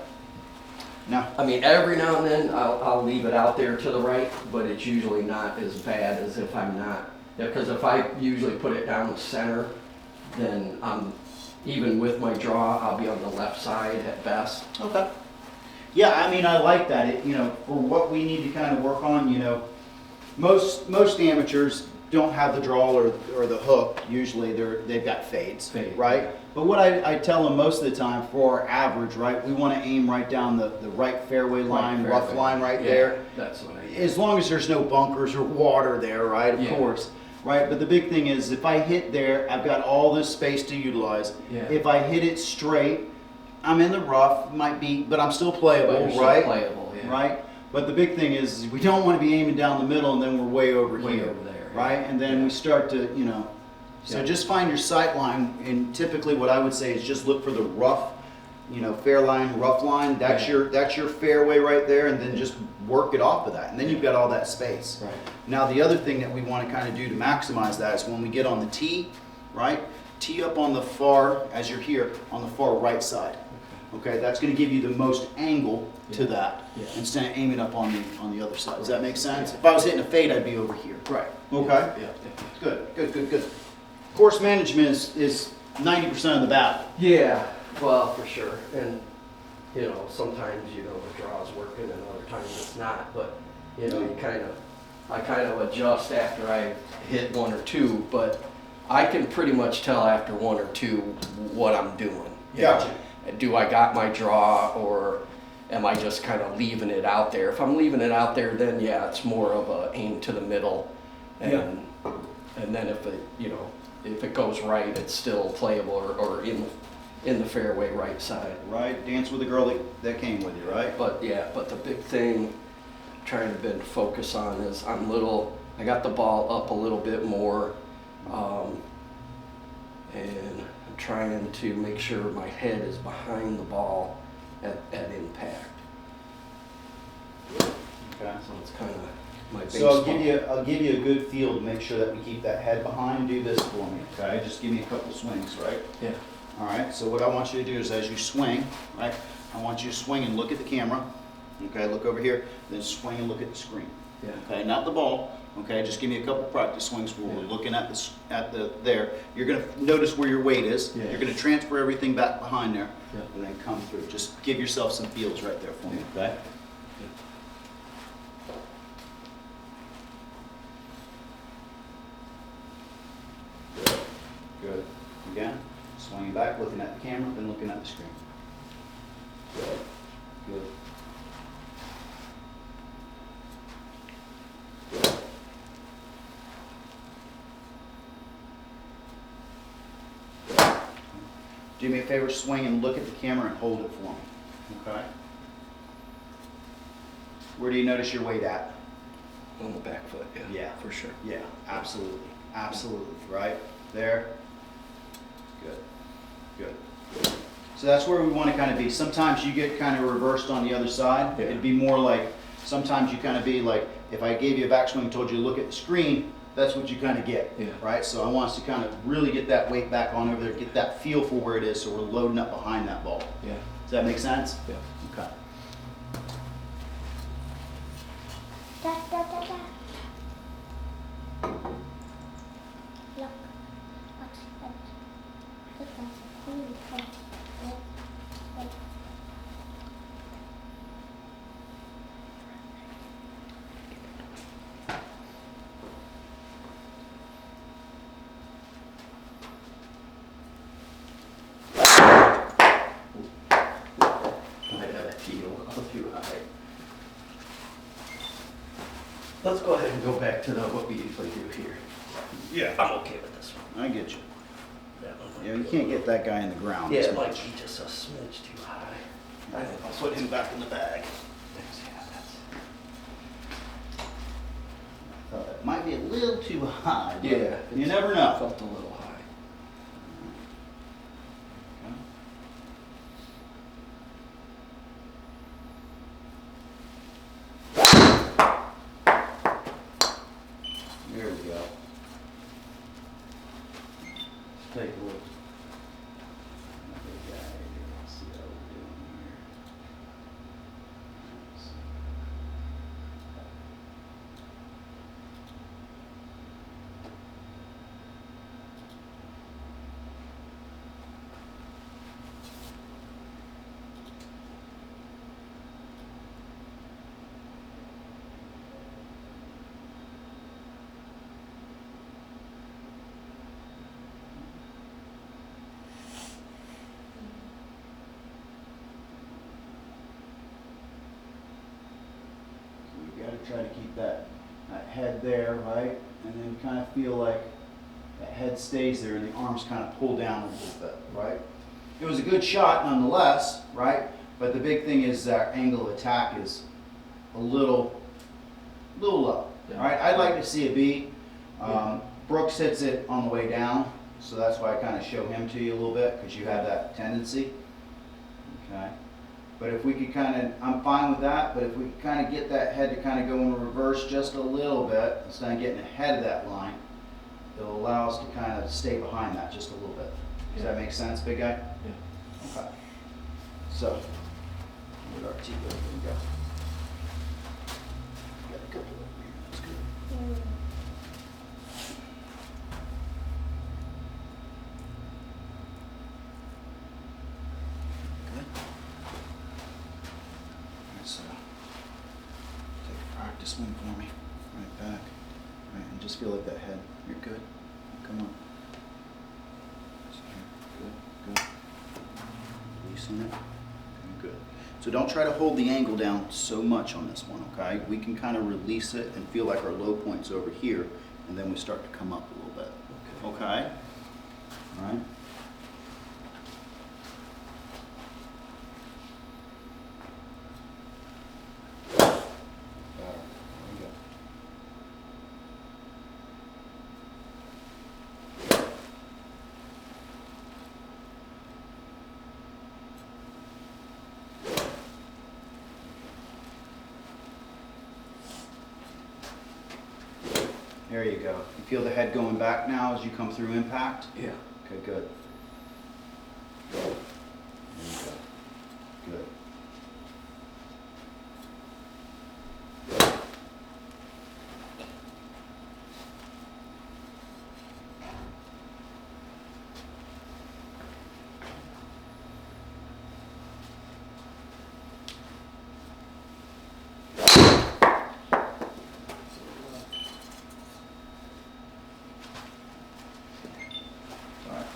[SPEAKER 2] Now,
[SPEAKER 1] I mean, every now and then I'll leave it out there to the right, but it's usually not as bad as if I'm not. Because if I usually put it down the center, then even with my draw, I'll be on the left side at best.
[SPEAKER 2] okay. Yeah, I mean, I like that. It, for what we need to kind of work on, most amateurs don't have the draw or the hook. Usually they've got fades,
[SPEAKER 1] Fade.
[SPEAKER 2] right? But what I tell them most of the time, for our average, right, we want to aim right down the right fairway line, rough line right there.
[SPEAKER 1] That's what I do.
[SPEAKER 2] As long as there's no bunkers or water there, right, of
[SPEAKER 1] Yeah.
[SPEAKER 2] course. Right, but the big thing is if I hit there, I've got all this space to utilize.
[SPEAKER 1] Yeah.
[SPEAKER 2] If I hit it straight, I'm in the rough, but I'm still playable,
[SPEAKER 1] But you're still
[SPEAKER 2] right?
[SPEAKER 1] playable, yeah.
[SPEAKER 2] Right? But the big thing is we don't want to be aiming down the middle and then we're way over
[SPEAKER 1] Way
[SPEAKER 2] here.
[SPEAKER 1] over there, yeah.
[SPEAKER 2] Right? And then
[SPEAKER 1] Yeah.
[SPEAKER 2] we start to, so
[SPEAKER 1] Yeah.
[SPEAKER 2] just find your sight line, and typically what I would say is just look for the rough, fair line, rough line. That's
[SPEAKER 1] Yeah.
[SPEAKER 2] that's your fairway right there, and then just work it off of that. And then you've got all that space.
[SPEAKER 1] Right.
[SPEAKER 2] Now the other thing that we want to kind of do to maximize that is when we get on the tee, right? Tee up on the far, as you're here, on the far right side. Okay, that's going to give you the most angle to
[SPEAKER 1] Yeah.
[SPEAKER 2] that
[SPEAKER 1] Yeah.
[SPEAKER 2] instead of aiming up on the other side. Does that make sense?
[SPEAKER 1] Yeah.
[SPEAKER 2] If I was hitting a fade, I'd be over here.
[SPEAKER 1] Right.
[SPEAKER 2] Okay.
[SPEAKER 1] Yeah.
[SPEAKER 2] Good. Course management is 90% of the battle.
[SPEAKER 1] Yeah, well, for sure. And, sometimes, the draw's working and other times it's not. But, I kind of adjust after I hit one or two. But I can pretty much tell after one or two what I'm doing.
[SPEAKER 2] Gotcha.
[SPEAKER 1] Do I got my draw or am I just kind of leaving it out there? If I'm leaving it out there, then yeah, it's more of a aim to the middle. And then if it goes right, it's still playable or in the fairway right side.
[SPEAKER 2] Right, dance with the girl that came with you, right?
[SPEAKER 1] But the big thing I'm trying to focus on is I got the ball up a little bit more, and I'm trying to make sure my head is behind the ball at impact.
[SPEAKER 2] Okay.
[SPEAKER 1] So it's kind of my base.
[SPEAKER 2] So I'll give you a good feel to make sure that we keep that head behind. Do this for me, okay? Just give me a couple swings, right?
[SPEAKER 1] Yeah.
[SPEAKER 2] All right, so what I want you to do is as you swing, right, I want you to swing and look at the camera. Okay, look over here, then swing and look at the screen.
[SPEAKER 1] Yeah.
[SPEAKER 2] Okay, not the ball. Okay, just give me a couple practice swings where we're looking at the there. You're gonna notice where your weight is.
[SPEAKER 1] Yeah.
[SPEAKER 2] You're gonna transfer everything back behind there,
[SPEAKER 1] Yeah.
[SPEAKER 2] and then come through. Just give yourself some feels right there for me, okay? Good. Again, swinging back, looking at the camera, then looking at the screen. Good. Good. Good. Good. Do me a favor, swing and look at the camera and hold it for me. Okay? Where do you notice your weight at?
[SPEAKER 1] On the back foot, yeah.
[SPEAKER 2] Yeah.
[SPEAKER 1] For sure.
[SPEAKER 2] Yeah, absolutely. Absolutely. Right there. Good. Good. Good. So that's where we want to kind of be. Sometimes you get kind of reversed on the other side.
[SPEAKER 1] Yeah.
[SPEAKER 2] It'd be more like, sometimes you kind of be like, if I gave you a backswing and told you to look at the screen, that's what you kind of get.
[SPEAKER 1] Yeah.
[SPEAKER 2] Right? So I want us to kind of really get that weight back on over there, get that feel for where it is so we're loading up behind that ball.
[SPEAKER 1] Yeah.
[SPEAKER 2] Does that make sense?
[SPEAKER 1] Yeah.
[SPEAKER 2] Okay.
[SPEAKER 3] Da, da, da, da. Look. What's that? Look, that's a cool one. Look, look.
[SPEAKER 1] little too high. Let's go ahead and go back to what we usually do here.
[SPEAKER 2] Yeah.
[SPEAKER 1] I'm okay with this one.
[SPEAKER 2] I get you.
[SPEAKER 1] That one might
[SPEAKER 2] Yeah,
[SPEAKER 1] be
[SPEAKER 2] you
[SPEAKER 1] a
[SPEAKER 2] can't
[SPEAKER 1] little-
[SPEAKER 2] get that guy in the ground
[SPEAKER 1] Yeah,
[SPEAKER 2] as
[SPEAKER 1] it might
[SPEAKER 2] much.
[SPEAKER 1] be just a smidge too high.
[SPEAKER 2] I think I'll put him back in the bag.
[SPEAKER 1] Thanks, yeah, that's.
[SPEAKER 2] Thought that might be a little too high. But
[SPEAKER 1] Yeah.
[SPEAKER 2] you never know.
[SPEAKER 1] Felt a little high.
[SPEAKER 2] There we go.
[SPEAKER 1] Let's take a look.
[SPEAKER 2] Another guy here. Let's see how we're doing here. Let's see. So we gotta try to keep that head there, right? And then kind of feel like that head stays there and the arms kind of pull down a little bit, right? It was a good shot nonetheless, right? But the big thing is that angle of attack is a little low,
[SPEAKER 1] Yeah.
[SPEAKER 2] right? I'd like to see a B.
[SPEAKER 1] Yeah.
[SPEAKER 2] Brooks hits it on the way down, so that's why I kind of show him to you a little bit, because you have that tendency. Okay. But if we could kind of, I'm fine with that, but if we could kind of get that head to kind of go in reverse just a little bit, instead of getting ahead of that line, it'll allow us to kind of stay behind that just a little bit. Does that make sense, big guy?
[SPEAKER 1] Yeah.
[SPEAKER 2] Okay. So, where'd our T-go? Here we go. Got a couple of them here. That's good. Good. Alright, so take a practice one for me. Right back. Right, and just feel like that head. You're good. Come on. So here. Good, good. Releasing it. Okay, good. So don't try to hold the angle down so much on this one, okay? We can kind of release it and feel like our low point's over here, and then we start to come up a little bit. Okay? All right? There you go. You feel the head going back now as you come through impact?
[SPEAKER 1] Yeah.
[SPEAKER 2] Okay, good. There you go. Good. All right.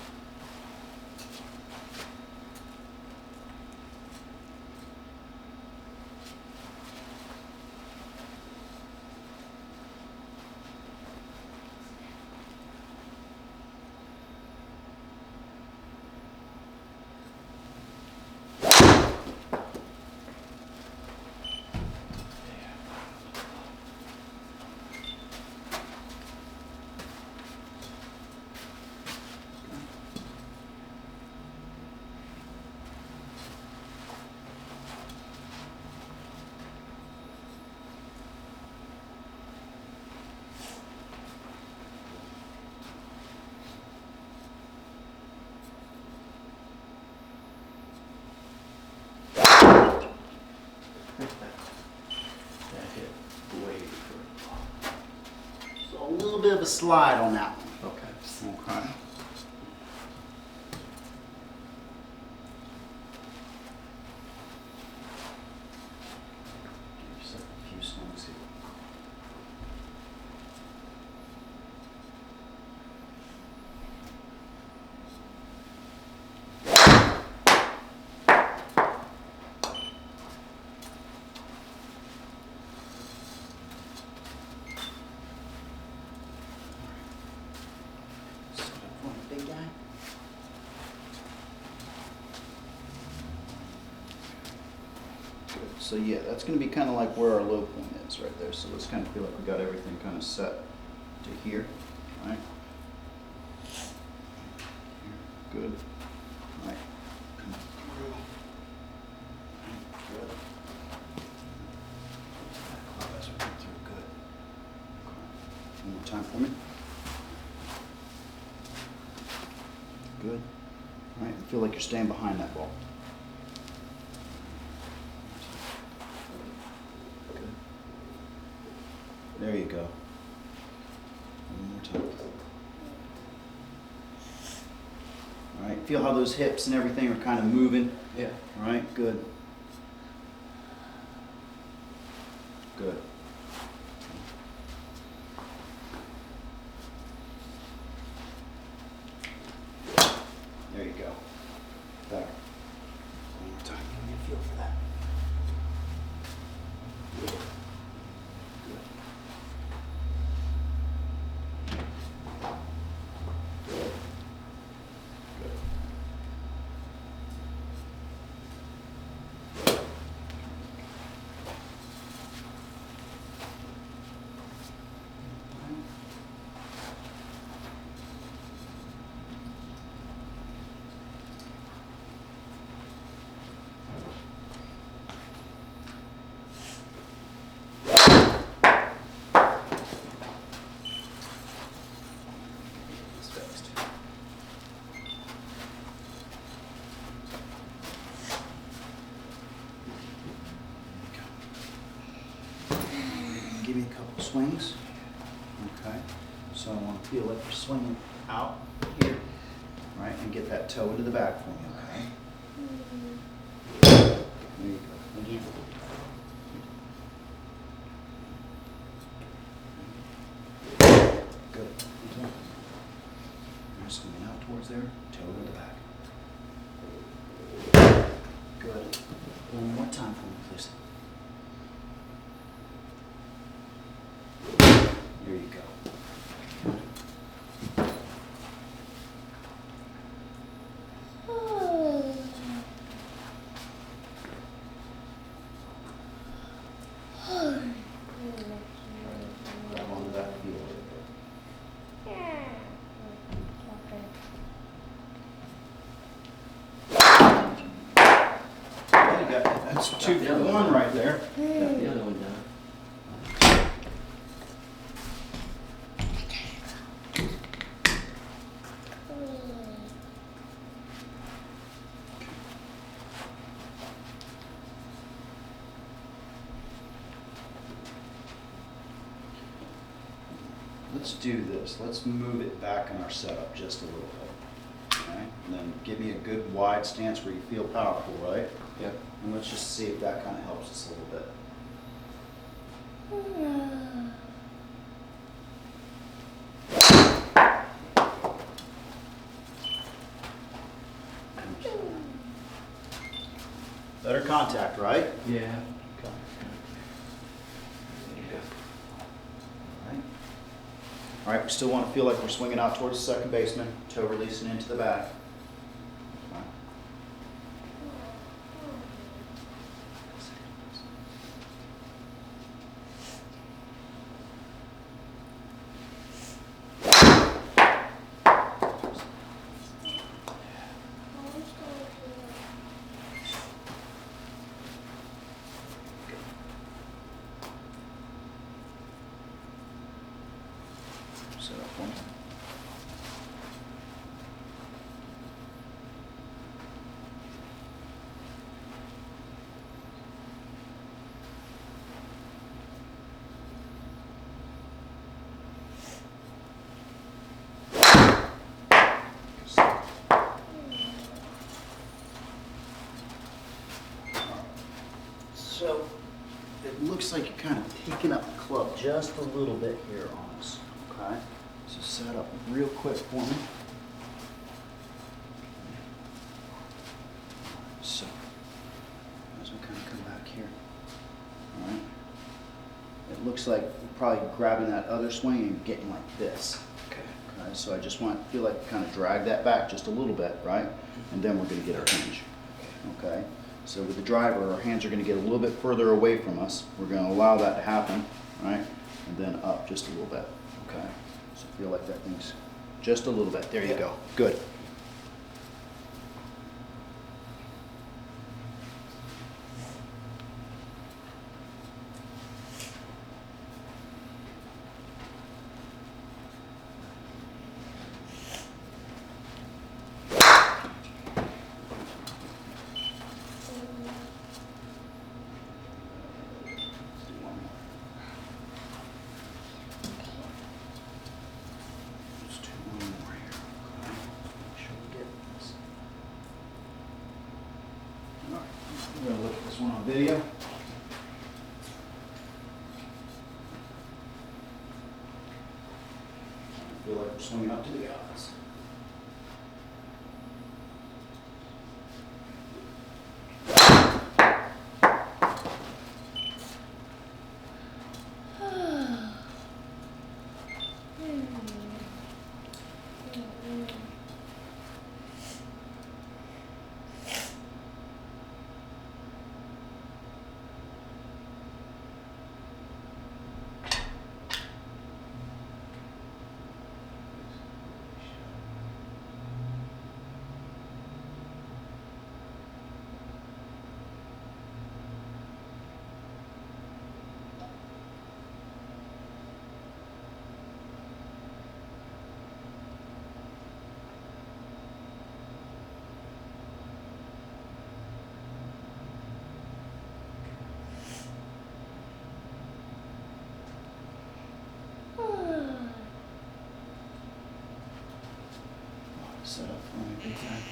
[SPEAKER 1] That hit way further.
[SPEAKER 2] So a little bit of a slide on that one.
[SPEAKER 1] Okay.
[SPEAKER 2] Okay. Give yourself a few swings here. So yeah, that's gonna be kind of like where our low point is right there. So let's kind of feel like we got everything kind of set to here, right? Good. Right. Come through. Good. As we come through, good. Okay. One more time for me. Good. All right, feel like you're staying behind that ball. Good. There you go. One more time. All right, feel how those hips and everything are kind of moving.
[SPEAKER 1] Yeah.
[SPEAKER 2] All right, good. Good. There you go. Better. One more time. Give me a feel for that. Good. Good. Good. Good. It's fixed. Give me a couple swings. Okay. So I want to feel like you're swinging out here, right, and get that toe into the back for me. Okay. There you go. Again. Good. Again. You're swinging out towards there, toe in the back. Good. One more time for me, please. There you go. Grab onto that heel. Well, you got, that's 2 for 1 right there.
[SPEAKER 1] Got the other one down.
[SPEAKER 2] Let's do this. Let's move it back in our setup just a little bit. Okay? And then give me a good wide stance where you feel powerful, right?
[SPEAKER 1] Yep.
[SPEAKER 2] And let's just see if that kind of helps us a little bit. Better contact, right?
[SPEAKER 1] Yeah.
[SPEAKER 2] Okay.
[SPEAKER 1] There you go.
[SPEAKER 2] All right. All right, we still want to feel like we're swinging out towards the second baseman, toe releasing into the back. Okay. Set up one. So it looks like you're kind of picking up the club just a little bit here on us. Okay? So set up real quick for me. So as we kind of come back here. All right. It looks like we're probably grabbing that other swing and getting like this.
[SPEAKER 1] Okay.
[SPEAKER 2] Okay, so I just want to feel like kind of drag that back just a little bit, right? And then we're going to get our hinge. Okay. So with the driver, our hands are going to get a little bit further away from us. We're going to allow that to happen, right? And then up just a little bit, okay? So feel like that thing's just a little bit. There you go. Good. We're going to look at this one on video. I feel like we're swimming up to the odds. Set up for me big time.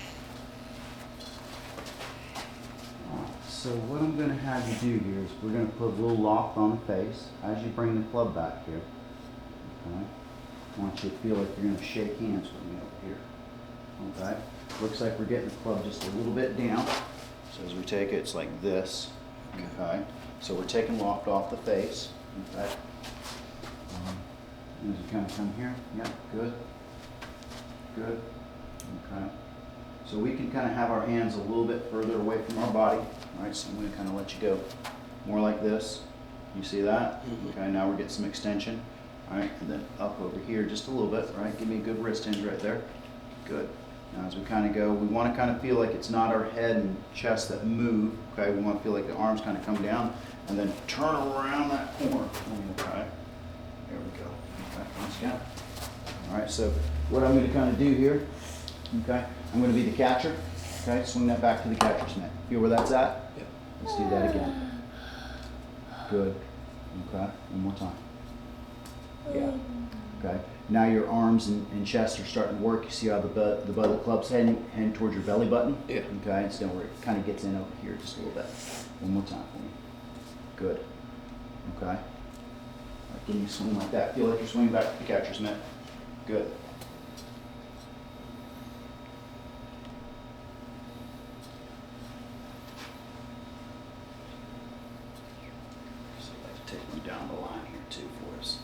[SPEAKER 2] Alright, so what I'm going to have you do here is we're going to put a little loft on the face as you bring the club back here. Okay? I want you to feel like you're going to shake hands with me over here. Okay? Looks like we're getting the club just a little bit down. So as we take it, it's like this. Okay? So we're taking loft off the face. Okay? As you kind of come here. Yep, good. Good. Okay. So we can kind of have our hands a little bit further away from our body. All right, so I'm going to kind of let you go more like this. You see that?
[SPEAKER 1] Mm-hmm.
[SPEAKER 2] Okay, now we're getting some extension. All right, and then up over here just a little bit. All right, give me a good wrist hinge right there. Good. Now as we kind of go, we want to kind of feel like it's not our head and chest that move. Okay, we want to feel like the arms kind of come down and then turn around that corner. Okay, there we go. Okay, once again. All right, so what I'm going to kind of do here, okay, I'm going to be the catcher. Okay, swing that back to the catcher's mitt. Feel where that's at?
[SPEAKER 1] Yep.
[SPEAKER 2] Let's do that again. Good. Okay, one more time. Yeah. Okay. Now your arms and chest are starting to work. You see how the butt of the club's heading towards your belly button?
[SPEAKER 1] Yeah.
[SPEAKER 2] Okay, it's down where it kind of gets in over here just a little bit. One more time for me. Good. Okay. All right, give me a swing like that. Feel like you're swinging back to the catcher's mitt. Good. So I'd like to take one down the line here too for us.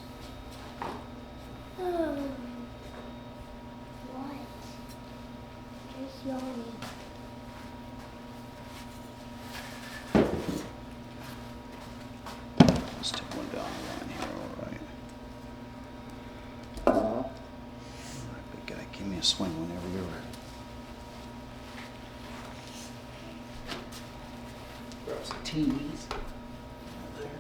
[SPEAKER 3] What? Just yawning.
[SPEAKER 2] Let's take one down the line here, all right. All right, big guy, give me a swing whenever you're ready. Grab some tees. There.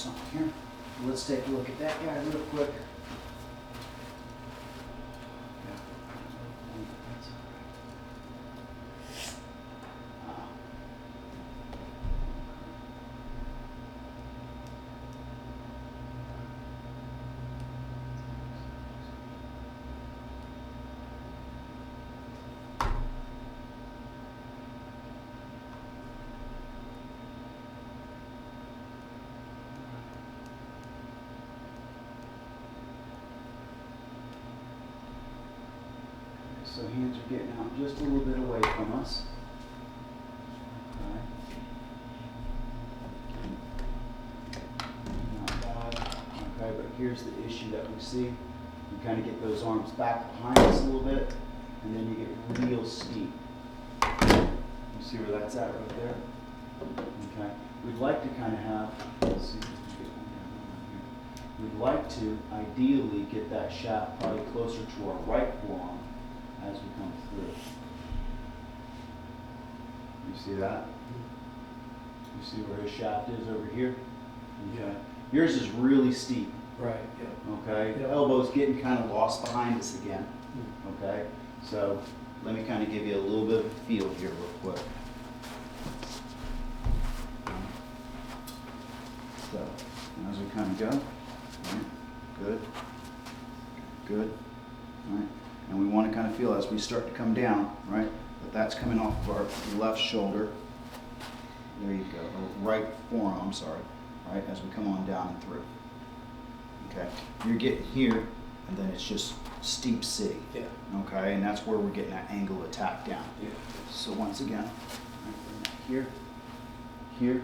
[SPEAKER 2] something here. Let's take a look at that guy real quick. So hands are getting out just a little bit away from us. Okay. Not bad. Okay, but here's the issue that we see. You kind of get those arms back behind us a little bit, and then you get real steep. You see where that's at right there? Okay. We'd like to kind of have, let's see if we can get one down here. We'd like to ideally get that shaft probably closer to our right forearm as we come through. You see that? You see where his shaft is over here? Okay. Yours is really steep.
[SPEAKER 1] Right, yeah.
[SPEAKER 2] Okay.
[SPEAKER 1] Yeah.
[SPEAKER 2] The elbow's getting kind of lost behind us again. Okay. So let me kind of give you a little bit of a feel here real quick. So as we kind of go, right, good, good, right. And we want to kind of feel as we start to come down, right, that that's coming off of our left shoulder. There you go, or right forearm, I'm sorry, right, as we come on down and through. Okay, you're getting here, and then it's just steep C.
[SPEAKER 1] Yeah.
[SPEAKER 2] Okay, and that's where we're getting that angle attack down.
[SPEAKER 1] Yeah.
[SPEAKER 2] So once again, right, bring that here, here.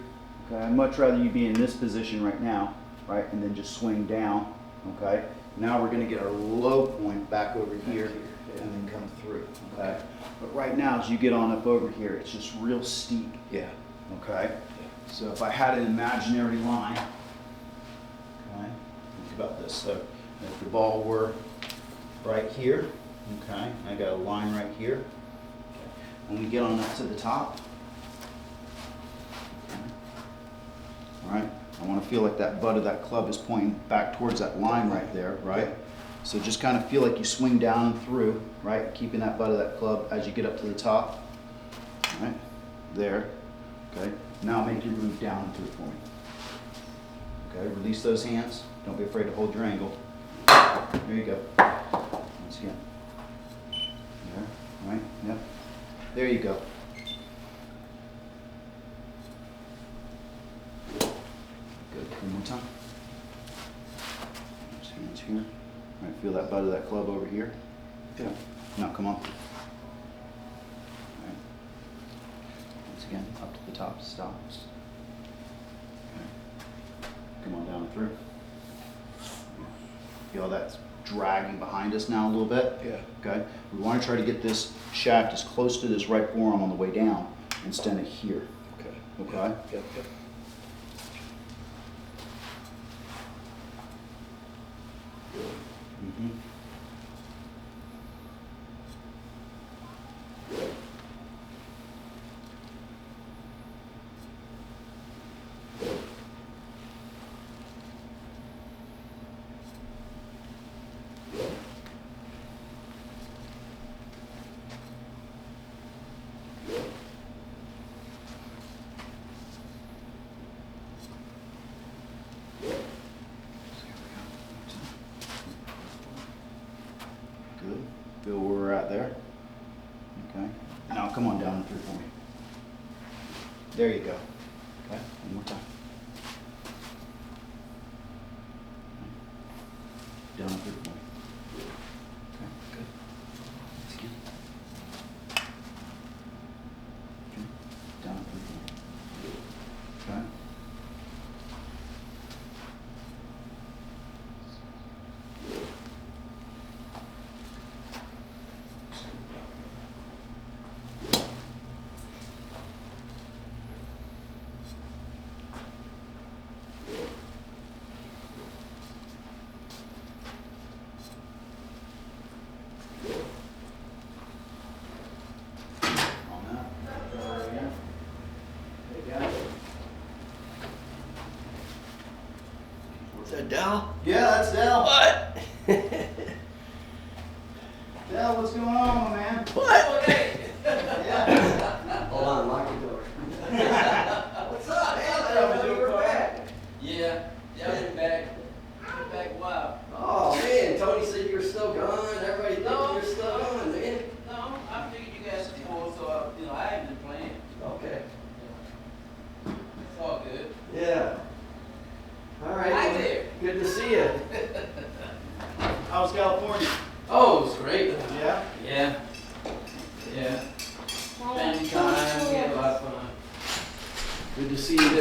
[SPEAKER 2] Okay, I'd much rather you be in this position right now, right, and then just swing down. Okay. Now we're going to get our low point back over here and then come through. Okay. But right now, as you get on up over here, it's just real steep.
[SPEAKER 1] Yeah.
[SPEAKER 2] Okay. So if I had an imaginary line, okay, think about this. So if the ball were right here, okay, I got a line right here. When we get on up to the top, okay, all right, I want to feel like that butt of that club is pointing back towards that line right there, right? So just kind of feel like you swing down and through, right? Keeping that butt of that club as you get up to the top, all right? There, okay? Now make your move down and through for me. Okay, release those hands. Don't be afraid to hold your angle. There you go. Once again. There, right? Yep. There you go. Good. One more time. Just hands here. All right, feel that butt of that club over here?
[SPEAKER 1] Yeah.
[SPEAKER 2] Now come on. All right. Once again, up to the top, stop. Okay. Come on down and through. Feel that's dragging behind us now a little bit?
[SPEAKER 1] Yeah.
[SPEAKER 2] Okay. We want to try to get this shaft as close to this right forearm on the way down instead of here.
[SPEAKER 1] Okay.
[SPEAKER 2] Okay?
[SPEAKER 1] Yep, yep.
[SPEAKER 2] Mm-hmm. Good. Feel where we're at there. Okay. Now come on down and through for me. There you go. Okay. One more time. Down and through for me. Okay. Good. Once again. Okay. Down and through for me. Okay.
[SPEAKER 1] Dell?
[SPEAKER 2] Yeah, that's Dell.
[SPEAKER 1] What?
[SPEAKER 2] Dell, what's going on, my man?
[SPEAKER 1] What?
[SPEAKER 2] Yeah.
[SPEAKER 1] Hold on, lock your door.
[SPEAKER 2] What's up?
[SPEAKER 1] Hey, I didn't know you were back.
[SPEAKER 4] Yeah, I've been back a while.
[SPEAKER 1] Oh man, Tony said you were still gone. Everybody thinking
[SPEAKER 4] No.
[SPEAKER 1] you're still gone, man.
[SPEAKER 4] No, I figured you guys were cool, so I ain't been playing.
[SPEAKER 1] Okay.
[SPEAKER 4] It's all good.
[SPEAKER 1] Yeah. All right.
[SPEAKER 4] Hi
[SPEAKER 1] well,
[SPEAKER 4] there.
[SPEAKER 1] Good to see you.
[SPEAKER 2] How's California?
[SPEAKER 1] Oh, it was great.
[SPEAKER 2] Yeah.
[SPEAKER 4] Yeah. Yeah.
[SPEAKER 3] Like,
[SPEAKER 4] Family time, we had a lot of fun.
[SPEAKER 1] Good to see you.